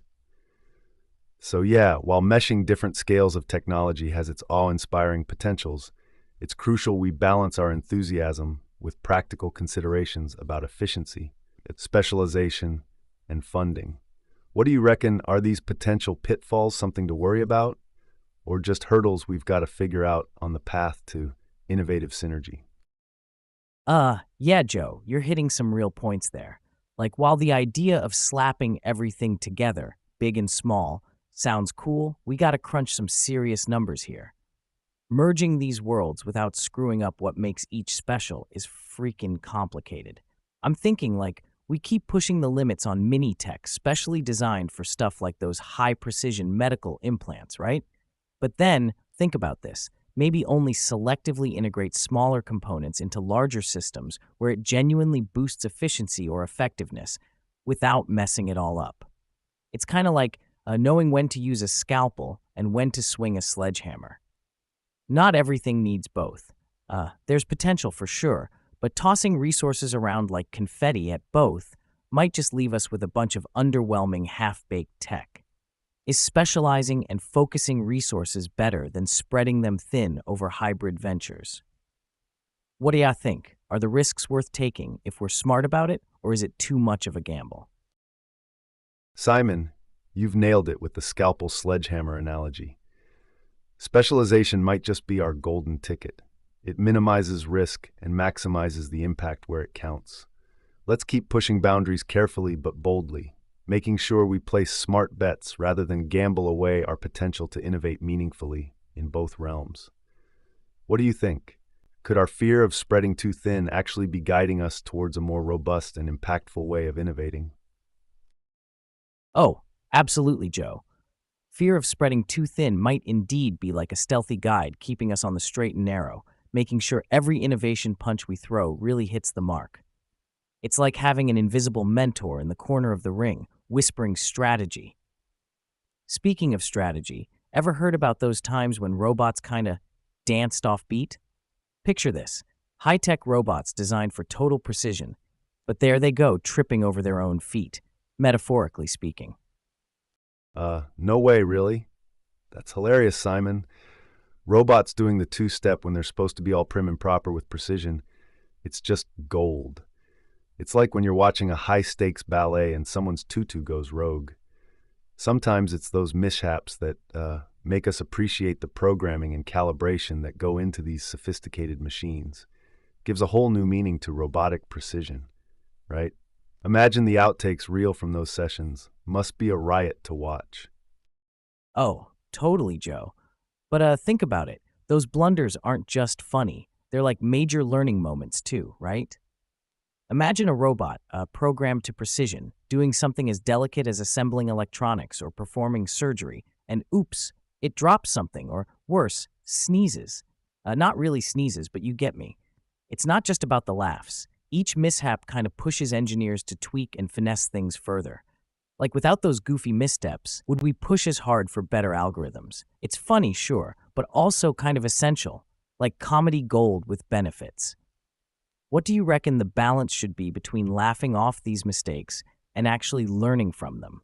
So yeah, while meshing different scales of technology has its awe-inspiring potentials, it's crucial we balance our enthusiasm with practical considerations about efficiency, specialization, and funding. What do you reckon, are these potential pitfalls something to worry about, or just hurdles we've got to figure out on the path to innovative synergy? Yeah, Joe, you're hitting some real points there. While the idea of slapping everything together, big and small, sounds cool, we gotta crunch some serious numbers here. Merging these worlds without screwing up what makes each special is freaking complicated. I'm thinking we keep pushing the limits on mini tech, specially designed for stuff like those high-precision medical implants, right? But then, think about this. Maybe only selectively integrate smaller components into larger systems where it genuinely boosts efficiency or effectiveness without messing it all up. It's kind of like knowing when to use a scalpel and when to swing a sledgehammer. Not everything needs both. There's potential for sure, but tossing resources around like confetti at both might just leave us with a bunch of underwhelming half-baked tech. Is specializing and focusing resources better than spreading them thin over hybrid ventures? What do y'all think? Are the risks worth taking if we're smart about it, or is it too much of a gamble? Simon, you've nailed it with the scalpel sledgehammer analogy. Specialization might just be our golden ticket. It minimizes risk and maximizes the impact where it counts. Let's keep pushing boundaries carefully but boldly, making sure we place smart bets rather than gamble away our potential to innovate meaningfully in both realms. What do you think? Could our fear of spreading too thin actually be guiding us towards a more robust and impactful way of innovating? Oh, absolutely, Joe. Fear of spreading too thin might indeed be like a stealthy guide keeping us on the straight and narrow, making sure every innovation punch we throw really hits the mark. It's like having an invisible mentor in the corner of the ring, whispering strategy. Speaking of strategy, ever heard about those times when robots kinda danced off beat? Picture this: high-tech robots designed for total precision, but there they go tripping over their own feet, metaphorically speaking. No way, really. That's hilarious, Simon. Robots doing the two-step when they're supposed to be all prim and proper with precision. It's just gold. It's like when you're watching a high-stakes ballet and someone's tutu goes rogue. Sometimes it's those mishaps that make us appreciate the programming and calibration that go into these sophisticated machines. Gives a whole new meaning to robotic precision, right? Imagine the outtakes reel from those sessions. Must be a riot to watch. Oh, totally, Joe. But think about it. Those blunders aren't just funny. They're like major learning moments too, right? Imagine a robot, programmed to precision, doing something as delicate as assembling electronics or performing surgery, and oops, it drops something, or worse, sneezes. Not really sneezes, but you get me. It's not just about the laughs. Each mishap kind of pushes engineers to tweak and finesse things further. Like without those goofy missteps, would we push as hard for better algorithms? It's funny, sure, but also kind of essential, like comedy gold with benefits. What do you reckon the balance should be between laughing off these mistakes and actually learning from them?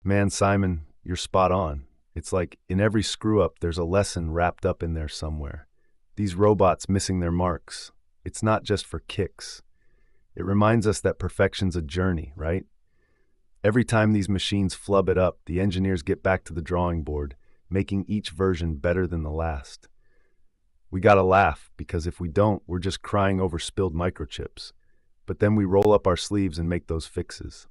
Man, Simon, you're spot on. It's like in every screw-up, there's a lesson wrapped up in there somewhere. These robots missing their marks, it's not just for kicks. It reminds us that perfection's a journey, right? Every time these machines flub it up, the engineers get back to the drawing board, making each version better than the last. We gotta laugh, because if we don't, we're just crying over spilled microchips. But then we roll up our sleeves and make those fixes.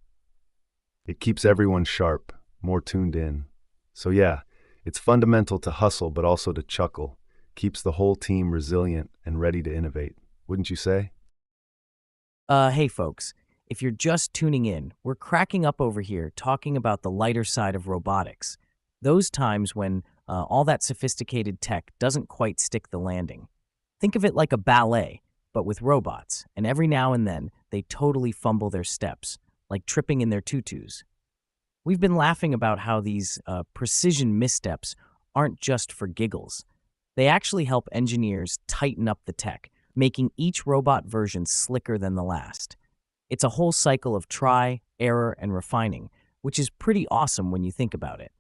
It keeps everyone sharp, more tuned in. So yeah, it's fundamental to hustle, but also to chuckle. Keeps the whole team resilient and ready to innovate. Wouldn't you say? Hey folks, if you're just tuning in, we're cracking up over here talking about the lighter side of robotics. Those times when all that sophisticated tech doesn't quite stick the landing. Think of it like a ballet, but with robots, and every now and then they totally fumble their steps, like tripping in their tutus. We've been laughing about how these precision missteps aren't just for giggles. They actually help engineers tighten up the tech, making each robot version slicker than the last. It's a whole cycle of try, error, and refining, which is pretty awesome when you think about it.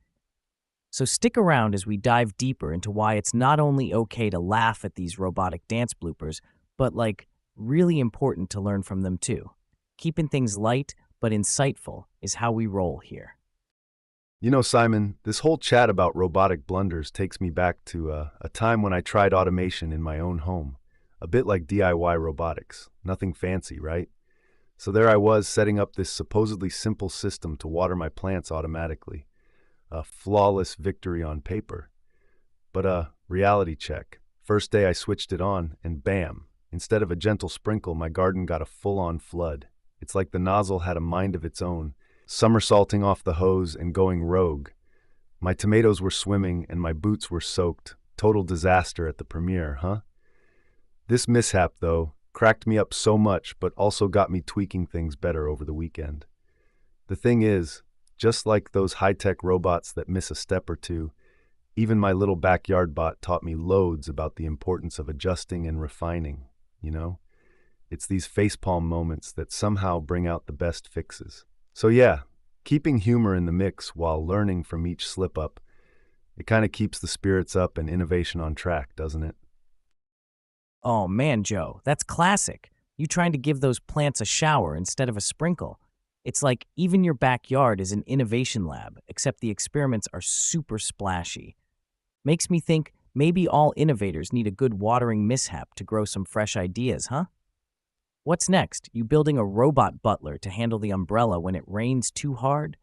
So stick around as we dive deeper into why it's not only okay to laugh at these robotic dance bloopers, but like really important to learn from them too. Keeping things light but insightful is how we roll here. You know, Simon, this whole chat about robotic blunders takes me back to a time when I tried automation in my own home. A bit like DIY robotics. Nothing fancy, right? So there I was setting up this supposedly simple system to water my plants automatically. A flawless victory on paper. But reality check. First day I switched it on, and bam! Instead of a gentle sprinkle, my garden got a full-on flood. It's like the nozzle had a mind of its own, somersaulting off the hose and going rogue. My tomatoes were swimming and my boots were soaked. Total disaster at the premiere, huh? This mishap, though, cracked me up so much, but also got me tweaking things better over the weekend. The thing is, just like those high-tech robots that miss a step or two, even my little backyard bot taught me loads about the importance of adjusting and refining, you know? It's these facepalm moments that somehow bring out the best fixes. So yeah, keeping humor in the mix while learning from each slip-up, it kind of keeps the spirits up and innovation on track, doesn't it? Oh man, Joe, that's classic. You trying to give those plants a shower instead of a sprinkle. It's like even your backyard is an innovation lab, except the experiments are super splashy. Makes me think maybe all innovators need a good watering mishap to grow some fresh ideas, huh? What's next? You building a robot butler to handle the umbrella when it rains too hard?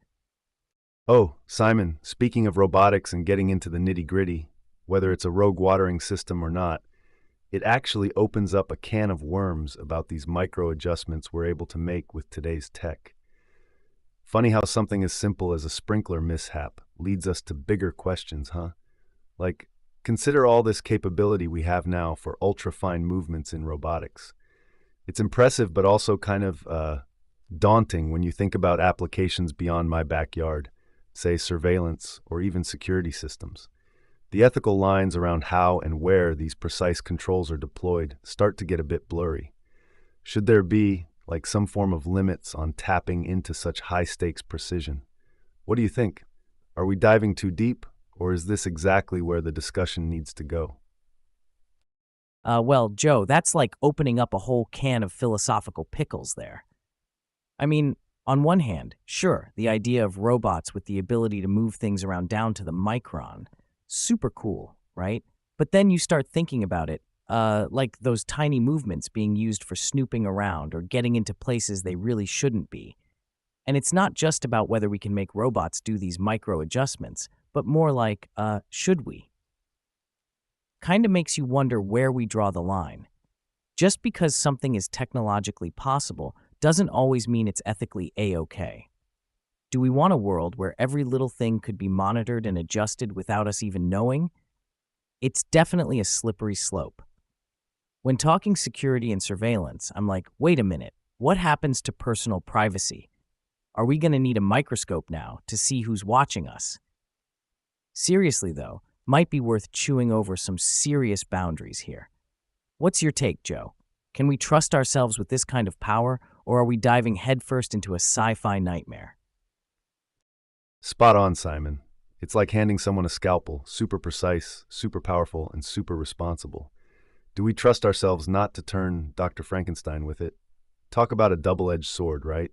Oh, Simon, speaking of robotics and getting into the nitty-gritty, whether it's a rogue watering system or not, it actually opens up a can of worms about these micro adjustments we're able to make with today's tech. Funny how something as simple as a sprinkler mishap leads us to bigger questions, huh? Like, consider all this capability we have now for ultra-fine movements in robotics. It's impressive, but also kind of daunting when you think about applications beyond my backyard, say surveillance or even security systems. The ethical lines around how and where these precise controls are deployed start to get a bit blurry. Should there be, like, some form of limits on tapping into such high-stakes precision? What do you think? Are we diving too deep, or is this exactly where the discussion needs to go? Well, Joe, that's like opening up a whole can of philosophical pickles there. I mean, on one hand, sure, the idea of robots with the ability to move things around down to the micron, super cool, right? But then you start thinking about it, like those tiny movements being used for snooping around or getting into places they really shouldn't be. And it's not just about whether we can make robots do these micro adjustments, but more like, should we? Kind of makes you wonder where we draw the line. Just because something is technologically possible doesn't always mean it's ethically A-OK. Do we want a world where every little thing could be monitored and adjusted without us even knowing? It's definitely a slippery slope. When talking security and surveillance, I'm like, wait a minute, what happens to personal privacy? Are we going to need a microscope now to see who's watching us? Seriously, though, might be worth chewing over some serious boundaries here. What's your take, Joe? Can we trust ourselves with this kind of power, or are we diving headfirst into a sci-fi nightmare? Spot on, Simon. It's like handing someone a scalpel, super precise, super powerful, and super responsible. Do we trust ourselves not to turn Dr. Frankenstein with it? Talk about a double-edged sword, right?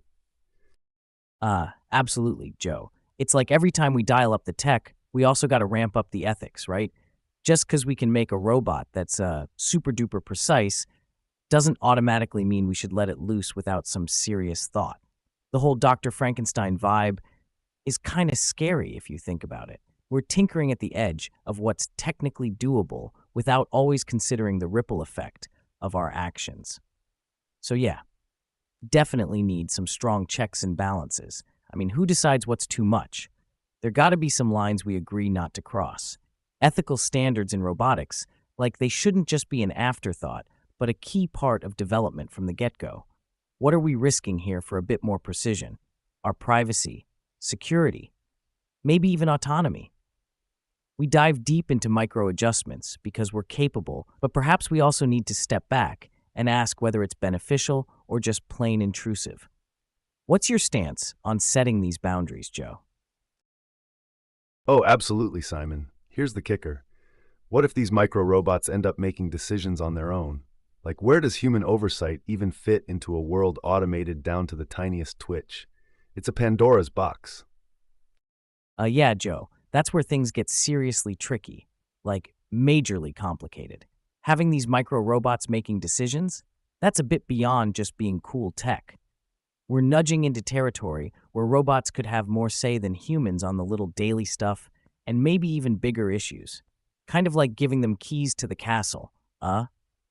Absolutely, Joe. It's like every time we dial up the tech, we also got to ramp up the ethics, right? Just because we can make a robot that's super duper precise doesn't automatically mean we should let it loose without some serious thought. The whole Dr. Frankenstein vibe is kind of scary if you think about it. We're tinkering at the edge of what's technically doable without always considering the ripple effect of our actions. So yeah, definitely need some strong checks and balances. I mean, who decides what's too much? There got to be some lines we agree not to cross. Ethical standards in robotics, like they shouldn't just be an afterthought, but a key part of development from the get-go. What are we risking here for a bit more precision? Our privacy, security, maybe even autonomy. We dive deep into micro adjustments because we're capable, but perhaps we also need to step back and ask whether it's beneficial or just plain intrusive. What's your stance on setting these boundaries, Joe? Oh, absolutely, Simon. Here's the kicker. What if these micro robots end up making decisions on their own? Like, where does human oversight even fit into a world automated down to the tiniest twitch? It's a Pandora's box. Yeah, Joe, that's where things get seriously tricky, like majorly complicated. Having these micro robots making decisions, that's a bit beyond just being cool tech. We're nudging into territory where robots could have more say than humans on the little daily stuff and maybe even bigger issues. Kind of like giving them keys to the castle.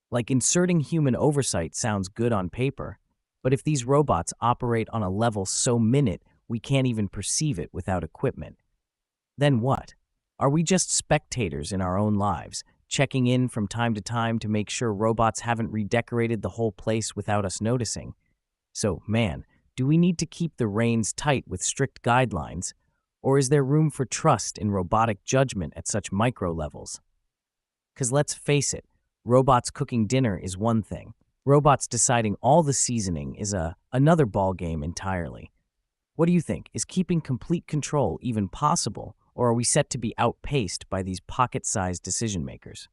Like inserting human oversight sounds good on paper, but if these robots operate on a level so minute we can't even perceive it without equipment, then what? Are we just spectators in our own lives, checking in from time to time to make sure robots haven't redecorated the whole place without us noticing? So, man, do we need to keep the reins tight with strict guidelines, or is there room for trust in robotic judgment at such micro levels? Because let's face it, robots cooking dinner is one thing. Robots deciding all the seasoning is another ballgame entirely. What do you think? Is keeping complete control even possible, or are we set to be outpaced by these pocket-sized decision makers?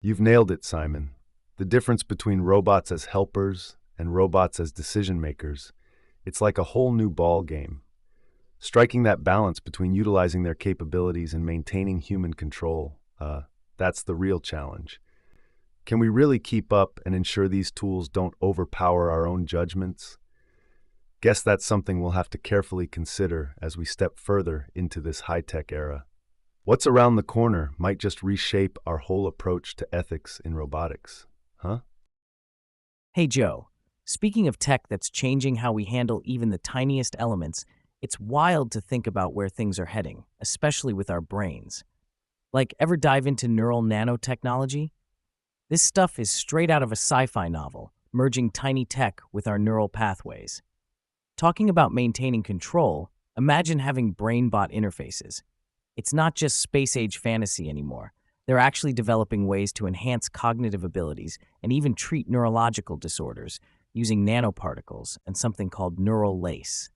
You've nailed it, Simon. The difference between robots as helpers and robots as decision makers, it's like a whole new ball game. Striking that balance between utilizing their capabilities and maintaining human control, that's the real challenge. Can we really keep up and ensure these tools don't overpower our own judgments? Guess that's something we'll have to carefully consider as we step further into this high-tech era. What's around the corner might just reshape our whole approach to ethics in robotics, huh? Hey Joe, speaking of tech that's changing how we handle even the tiniest elements, it's wild to think about where things are heading, especially with our brains. Like, ever dive into neural nanotechnology? This stuff is straight out of a sci-fi novel, merging tiny tech with our neural pathways. Talking about maintaining control, imagine having brain-bot interfaces. It's not just space-age fantasy anymore. They're actually developing ways to enhance cognitive abilities and even treat neurological disorders using nanoparticles and something called neural lace.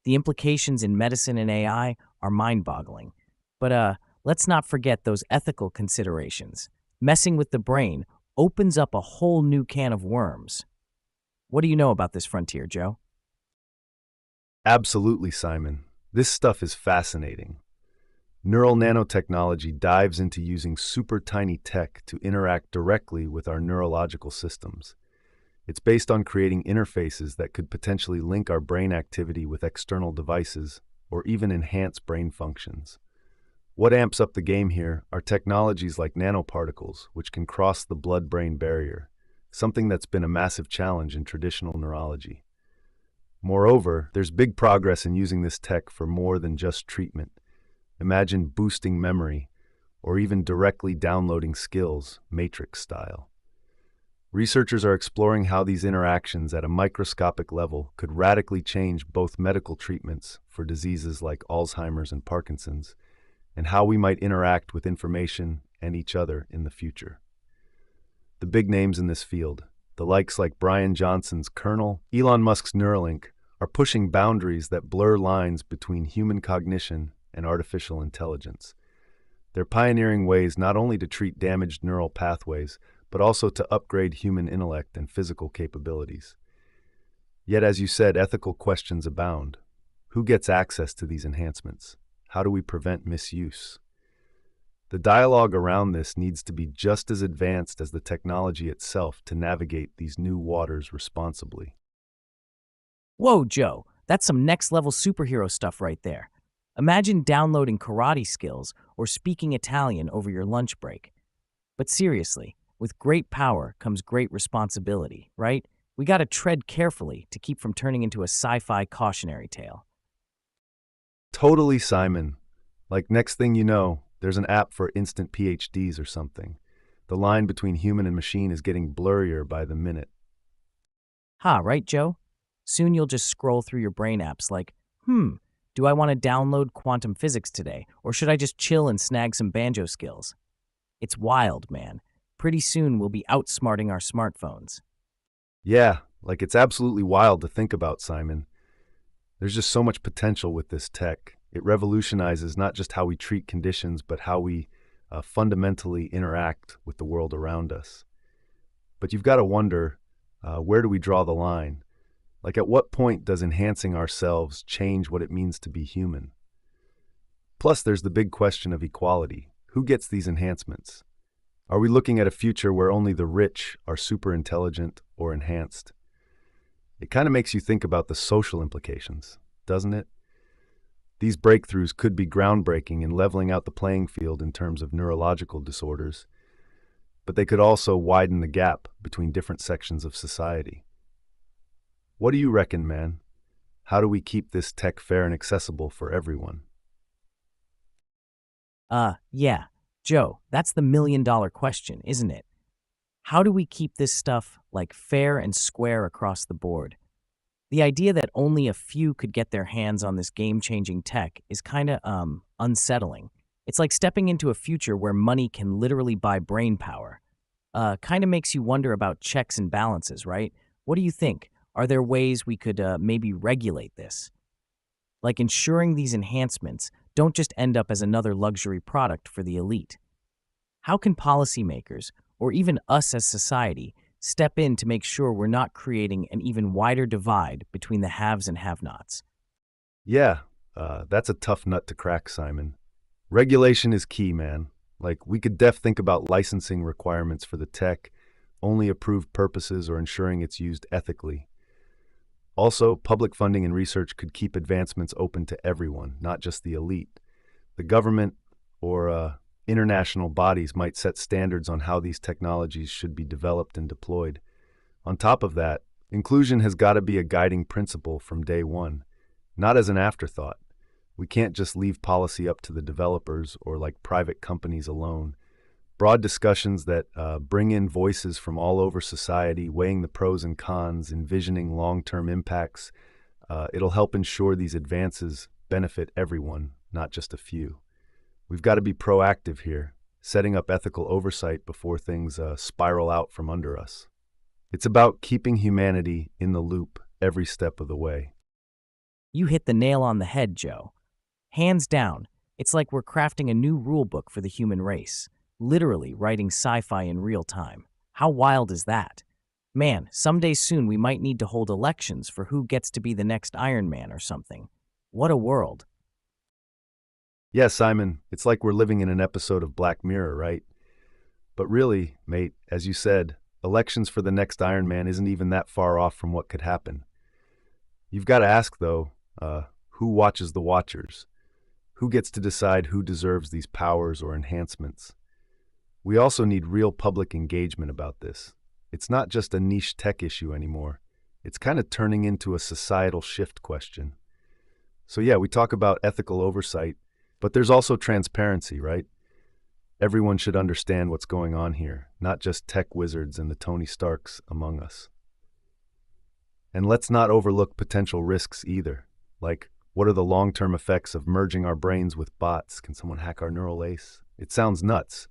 The implications in medicine and AI are mind-boggling. But let's not forget those ethical considerations. Messing with the brain opens up a whole new can of worms. What do you know about this frontier, Joe? Absolutely, Simon. This stuff is fascinating. Neural nanotechnology dives into using super tiny tech to interact directly with our neurological systems. It's based on creating interfaces that could potentially link our brain activity with external devices or even enhance brain functions. What amps up the game here are technologies like nanoparticles, which can cross the blood-brain barrier, something that's been a massive challenge in traditional neurology. Moreover, there's big progress in using this tech for more than just treatment. Imagine boosting memory or even directly downloading skills, Matrix style. Researchers are exploring how these interactions at a microscopic level could radically change both medical treatments for diseases like Alzheimer's and Parkinson's, and how we might interact with information and each other in the future. The big names in this field, the likes like Brian Johnson's Kernel, Elon Musk's Neuralink, are pushing boundaries that blur lines between human cognition and artificial intelligence. They're pioneering ways not only to treat damaged neural pathways, but also to upgrade human intellect and physical capabilities. Yet, as you said, ethical questions abound. Who gets access to these enhancements? How do we prevent misuse? The dialogue around this needs to be just as advanced as the technology itself to navigate these new waters responsibly. Whoa, Joe, that's some next-level superhero stuff right there. Imagine downloading karate skills or speaking Italian over your lunch break. But seriously, with great power comes great responsibility, right? We gotta tread carefully to keep from turning into a sci-fi cautionary tale. Totally, Simon. Like next thing you know, there's an app for instant PhDs or something. The line between human and machine is getting blurrier by the minute. Right, Joe? Soon you'll just scroll through your brain apps like, do I want to download quantum physics today, or should I just chill and snag some banjo skills? It's wild, man. Pretty soon we'll be outsmarting our smartphones. Yeah, like it's absolutely wild to think about, Simon. There's just so much potential with this tech. It revolutionizes not just how we treat conditions, but how we fundamentally interact with the world around us. But you've got to wonder, where do we draw the line? Like, at what point does enhancing ourselves change what it means to be human? Plus, there's the big question of equality. Who gets these enhancements? Are we looking at a future where only the rich are super intelligent or enhanced? It kind of makes you think about the social implications, doesn't it? These breakthroughs could be groundbreaking in leveling out the playing field in terms of neurological disorders, but they could also widen the gap between different sections of society. What do you reckon, man? How do we keep this tech fair and accessible for everyone? Yeah, Joe, that's the million-dollar question, isn't it? How do we keep this stuff, like, fair and square across the board? The idea that only a few could get their hands on this game-changing tech is kinda, unsettling. It's like stepping into a future where money can literally buy brain power. Kinda makes you wonder about checks and balances, right? What do you think? Are there ways we could, maybe regulate this? Like ensuring these enhancements don't just end up as another luxury product for the elite. How can policymakers, or even us as society, step in to make sure we're not creating an even wider divide between the haves and have-nots? Yeah, that's a tough nut to crack, Simon. Regulation is key, man. Like, we could think about licensing requirements for the tech, only approved purposes, or ensuring it's used ethically. Also, public funding and research could keep advancements open to everyone, not just the elite. The government or international bodies might set standards on how these technologies should be developed and deployed. On top of that, inclusion has got to be a guiding principle from day one, not as an afterthought. We can't just leave policy up to the developers or like private companies alone. Broad discussions that bring in voices from all over society, weighing the pros and cons, envisioning long-term impacts, it'll help ensure these advances benefit everyone, not just a few. We've got to be proactive here, setting up ethical oversight before things spiral out from under us. It's about keeping humanity in the loop every step of the way. You hit the nail on the head, Joe. Hands down, it's like we're crafting a new rule book for the human race, literally writing sci-fi in real time. How wild is that? Man, someday soon we might need to hold elections for who gets to be the next Iron Man or something. What a world. Yeah, Simon, it's like we're living in an episode of Black Mirror, right? But really, mate, as you said, elections for the next Iron Man isn't even that far off from what could happen. You've got to ask, though, who watches the watchers? Who gets to decide who deserves these powers or enhancements? We also need real public engagement about this. It's not just a niche tech issue anymore. It's kind of turning into a societal shift question. So yeah, we talk about ethical oversight, but there's also transparency, right? Everyone should understand what's going on here, not just tech wizards and the Tony Starks among us. And let's not overlook potential risks either. Like, what are the long-term effects of merging our brains with bots? Can someone hack our neural lace? It sounds nuts.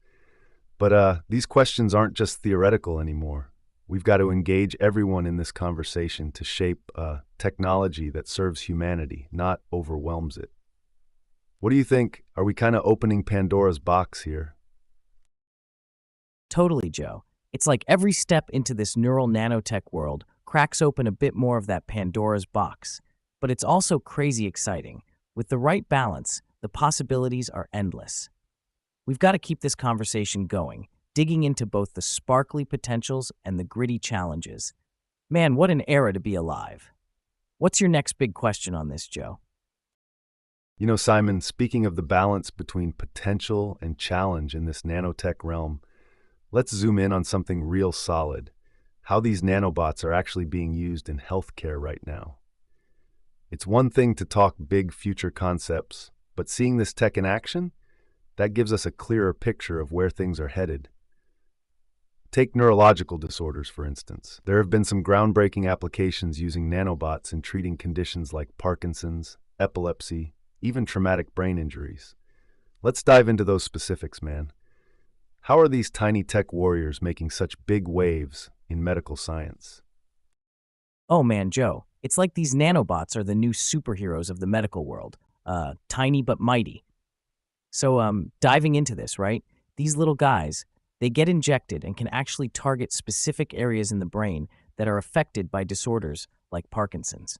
But these questions aren't just theoretical anymore. We've got to engage everyone in this conversation to shape technology that serves humanity, not overwhelms it. What do you think? Are we kind of opening Pandora's box here? Totally, Joe. It's like every step into this neural nanotech world cracks open a bit more of that Pandora's box. But it's also crazy exciting. With the right balance, the possibilities are endless. We've got to keep this conversation going, digging into both the sparkly potentials and the gritty challenges. Man, what an era to be alive. What's your next big question on this, Joe? You know, Simon, speaking of the balance between potential and challenge in this nanotech realm, let's zoom in on something real solid, how these nanobots are actually being used in healthcare right now. It's one thing to talk big future concepts, but seeing this tech in action, that gives us a clearer picture of where things are headed. Take neurological disorders, for instance. There have been some groundbreaking applications using nanobots in treating conditions like Parkinson's, epilepsy, even traumatic brain injuries. Let's dive into those specifics, man. How are these tiny tech warriors making such big waves in medical science? Oh man, Joe, it's like these nanobots are the new superheroes of the medical world. Tiny but mighty. So, diving into this, right? These little guys, they get injected and can actually target specific areas in the brain that are affected by disorders like Parkinson's.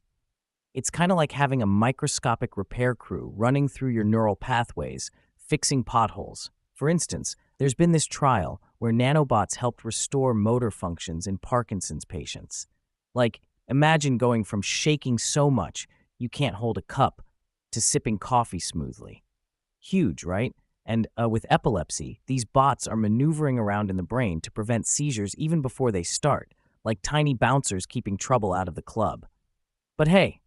It's kind of like having a microscopic repair crew running through your neural pathways, fixing potholes. For instance, there's been this trial where nanobots helped restore motor functions in Parkinson's patients. Like, imagine going from shaking so much you can't hold a cup to sipping coffee smoothly. Huge, right? And with epilepsy, these bots are maneuvering around in the brain to prevent seizures even before they start, like tiny bouncers keeping trouble out of the club. But hey,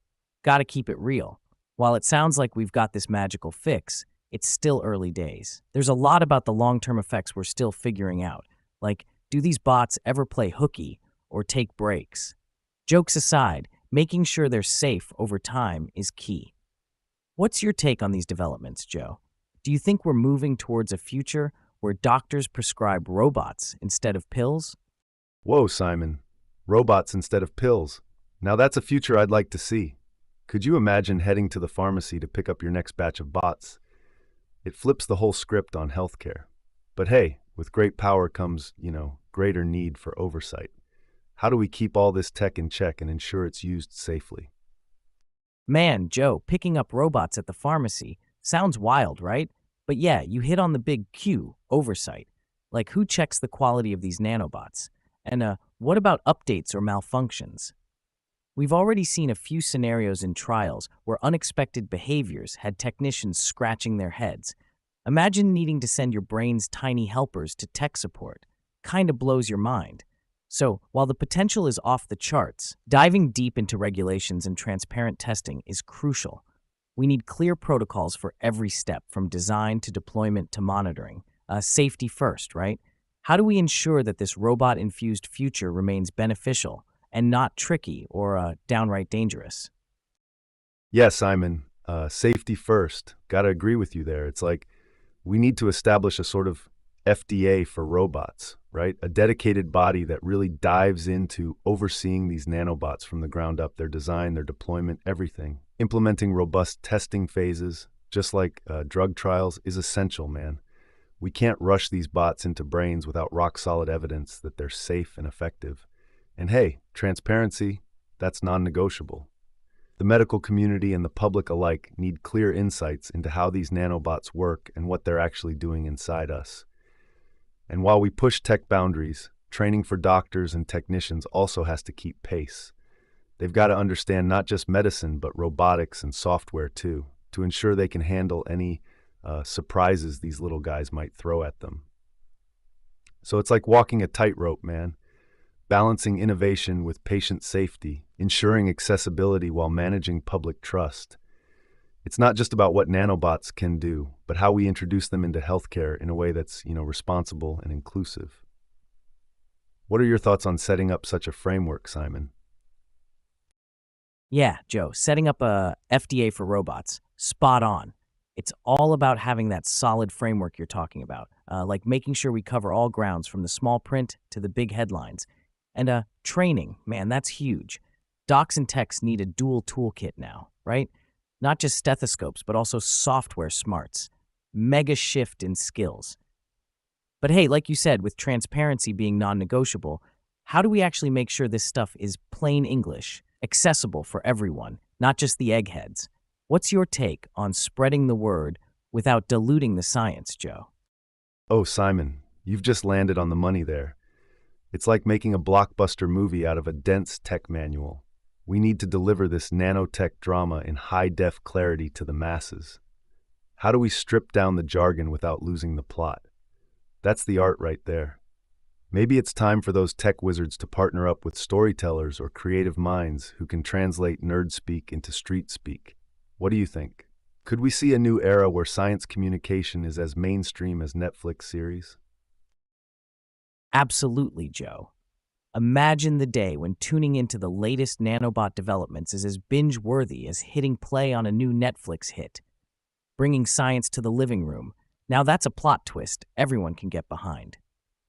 gotta keep it real. While it sounds like we've got this magical fix, it's still early days. There's a lot about the long-term effects we're still figuring out. Like, do these bots ever play hooky or take breaks? Jokes aside, making sure they're safe over time is key. What's your take on these developments, Joe? Do you think we're moving towards a future where doctors prescribe robots instead of pills? Whoa, Simon. Robots instead of pills. Now that's a future I'd like to see. Could you imagine heading to the pharmacy to pick up your next batch of bots? It flips the whole script on healthcare. But hey, With great power comes, greater need for oversight. How do we keep all this tech in check and ensure it's used safely? Man, Joe, picking up robots at the pharmacy sounds wild, right? But yeah, you hit on the big Q, oversight. Like who checks the quality of these nanobots? And what about updates or malfunctions? We've already seen a few scenarios in trials where unexpected behaviors had technicians scratching their heads. Imagine needing to send your brain's tiny helpers to tech support. Kinda blows your mind. So, while the potential is off the charts, diving deep into regulations and transparent testing is crucial. We need clear protocols for every step, from design to deployment to monitoring. Safety first, right? How do we ensure that this robot infused future remains beneficial and not tricky or downright dangerous? Yeah, Simon, safety first. Gotta agree with you there. It's like we need to establish a sort of FDA for robots, right? A dedicated body that really dives into overseeing these nanobots from the ground up, their design, their deployment, everything. Implementing robust testing phases, just like drug trials, is essential, man. We can't rush these bots into brains without rock-solid evidence that they're safe and effective. And hey, transparency, that's non-negotiable. The medical community and the public alike need clear insights into how these nanobots work and what they're actually doing inside us. And while we push tech boundaries, training for doctors and technicians also has to keep pace. They've got to understand not just medicine, but robotics and software too, to ensure they can handle any surprises these little guys might throw at them. So it's like walking a tightrope, man, balancing innovation with patient safety, ensuring accessibility while managing public trust. It's not just about what nanobots can do, but how we introduce them into healthcare in a way that's, responsible and inclusive. What are your thoughts on setting up such a framework, Simon? Yeah, Joe, setting up a FDA for robots, spot on. It's all about having that solid framework you're talking about, like making sure we cover all grounds from the small print to the big headlines. And training, man, that's huge. Docs and techs need a dual toolkit now, right? Not just stethoscopes, but also software smarts. Mega shift in skills. But hey, like you said, with transparency being non-negotiable, how do we actually make sure this stuff is plain English, accessible for everyone, not just the eggheads? What's your take on spreading the word without diluting the science, Joe? Oh, Simon, you've just landed on the money there. It's like making a blockbuster movie out of a dense tech manual. We need to deliver this nanotech drama in high-def clarity to the masses. How do we strip down the jargon without losing the plot? That's the art right there. Maybe it's time for those tech wizards to partner up with storytellers or creative minds who can translate nerd speak into street speak. What do you think? Could we see a new era where science communication is as mainstream as Netflix series? Absolutely, Joe. Imagine the day when tuning into the latest nanobot developments is as binge-worthy as hitting play on a new Netflix hit. Bringing science to the living room. Now that's a plot twist everyone can get behind.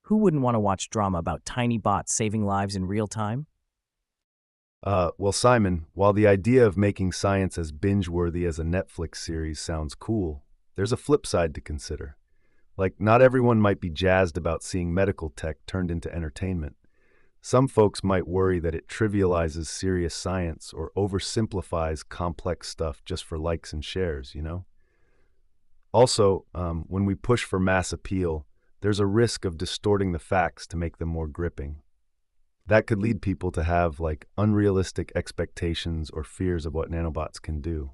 Who wouldn't want to watch drama about tiny bots saving lives in real time? Well, Simon, while the idea of making science as binge-worthy as a Netflix series sounds cool, there's a flip side to consider. Like, not everyone might be jazzed about seeing medical tech turned into entertainment. Some folks might worry that it trivializes serious science or oversimplifies complex stuff just for likes and shares. Also, when we push for mass appeal, there's a risk of distorting the facts to make them more gripping. That could lead people to have, unrealistic expectations or fears of what nanobots can do.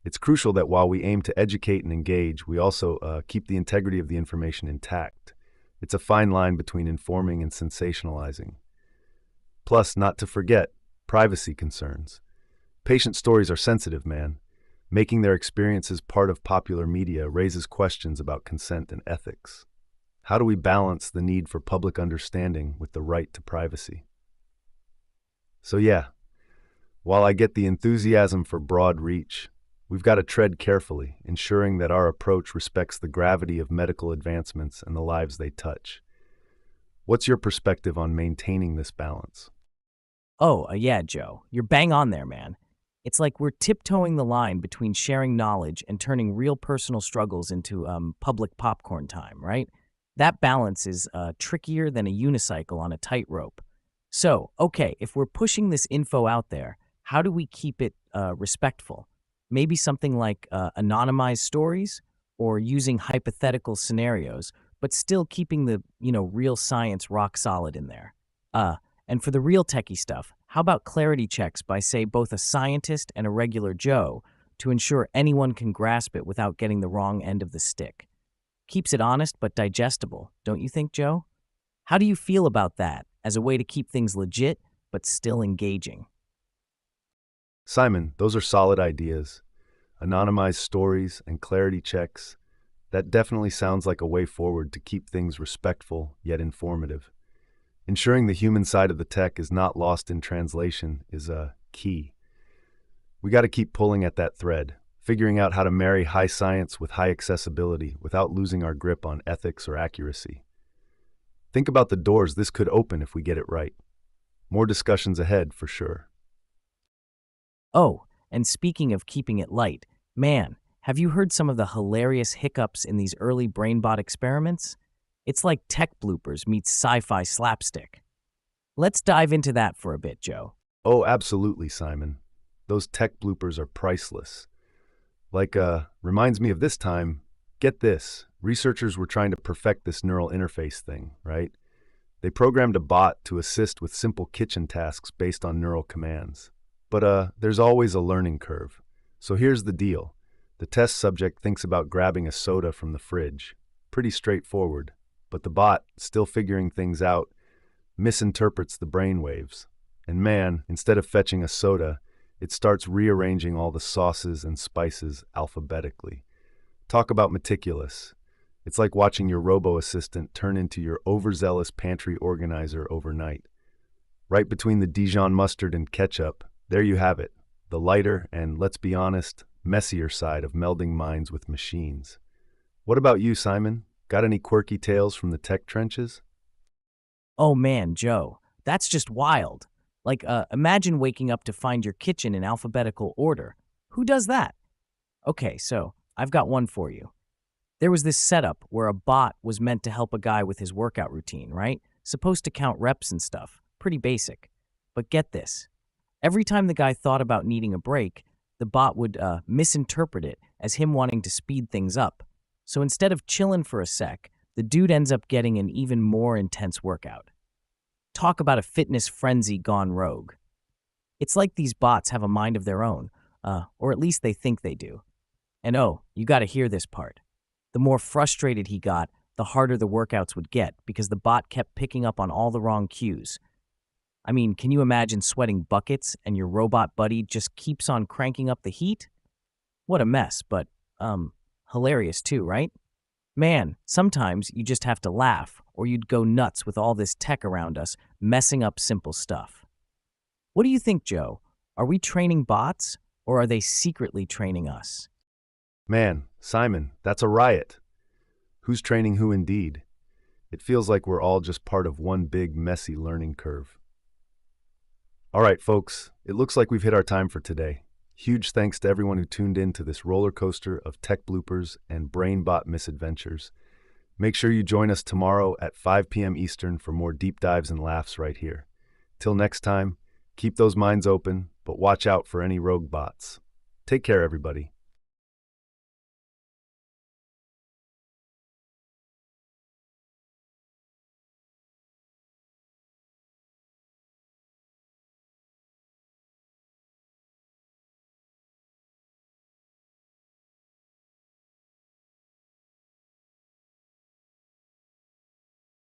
It's crucial that while we aim to educate and engage, we also keep the integrity of the information intact. It's a fine line between informing and sensationalizing. Plus, not to forget, privacy concerns. Patient stories are sensitive, man. Making their experiences part of popular media raises questions about consent and ethics. How do we balance the need for public understanding with the right to privacy? So yeah, while I get the enthusiasm for broad reach, we've got to tread carefully, ensuring that our approach respects the gravity of medical advancements and the lives they touch. What's your perspective on maintaining this balance? Oh, yeah, Joe. You're bang on there, man. It's like we're tiptoeing the line between sharing knowledge and turning real personal struggles into public popcorn time, right? That balance is trickier than a unicycle on a tightrope. So, okay, if we're pushing this info out there, how do we keep it respectful? Maybe something like anonymized stories or using hypothetical scenarios, but still keeping the, real science rock solid in there. Uh, and for the real techie stuff, how about clarity checks by, say, both a scientist and a regular Joe to ensure anyone can grasp it without getting the wrong end of the stick? Keeps it honest but digestible, don't you think, Joe? How do you feel about that as a way to keep things legit but still engaging? Simon, those are solid ideas. Anonymized stories and clarity checks. That definitely sounds like a way forward to keep things respectful yet informative. Ensuring the human side of the tech is not lost in translation is a key. We got to keep pulling at that thread, figuring out how to marry high science with high accessibility without losing our grip on ethics or accuracy. Think about the doors this could open if we get it right. More discussions ahead for sure. Oh, and speaking of keeping it light, man, have you heard some of the hilarious hiccups in these early BrainBot experiments? It's like tech bloopers meets sci-fi slapstick. Let's dive into that for a bit, Joe. Oh, absolutely, Simon. Those tech bloopers are priceless. Reminds me of this time. Get this, researchers were trying to perfect this neural interface thing, right? They programmed a bot to assist with simple kitchen tasks based on neural commands. But there's always a learning curve. So here's the deal. The test subject thinks about grabbing a soda from the fridge. Pretty straightforward. But the bot, still figuring things out, misinterprets the brainwaves. And man, instead of fetching a soda, it starts rearranging all the sauces and spices alphabetically. Talk about meticulous. It's like watching your robo-assistant turn into your overzealous pantry organizer overnight. Right between the Dijon mustard and ketchup, there you have it, the lighter and, let's be honest, messier side of melding minds with machines. What about you, Simon? Got any quirky tales from the tech trenches? Oh man, Joe, that's just wild. Imagine waking up to find your kitchen in alphabetical order. Who does that? Okay, so I've got one for you. There was this setup where a bot was meant to help a guy with his workout routine, right? Supposed to count reps and stuff. Pretty basic. But get this. Every time the guy thought about needing a break, the bot would misinterpret it as him wanting to speed things up. So instead of chilling for a sec, the dude ends up getting an even more intense workout. Talk about a fitness frenzy gone rogue. It's like these bots have a mind of their own, or at least they think they do. And oh, you gotta hear this part. The more frustrated he got, the harder the workouts would get because the bot kept picking up on all the wrong cues. I mean, can you imagine sweating buckets and your robot buddy just keeps on cranking up the heat? What a mess, but, hilarious too, right? Man, sometimes you just have to laugh or you'd go nuts with all this tech around us messing up simple stuff. What do you think, Joe? Are we training bots or are they secretly training us? Man, Simon, that's a riot. Who's training who indeed? It feels like we're all just part of one big, messy learning curve. All right, folks, it looks like we've hit our time for today. Huge thanks to everyone who tuned in to this roller coaster of tech bloopers and BrainBot misadventures. Make sure you join us tomorrow at 5 p.m. Eastern for more deep dives and laughs right here. Till next time, keep those minds open, but watch out for any rogue bots. Take care, everybody.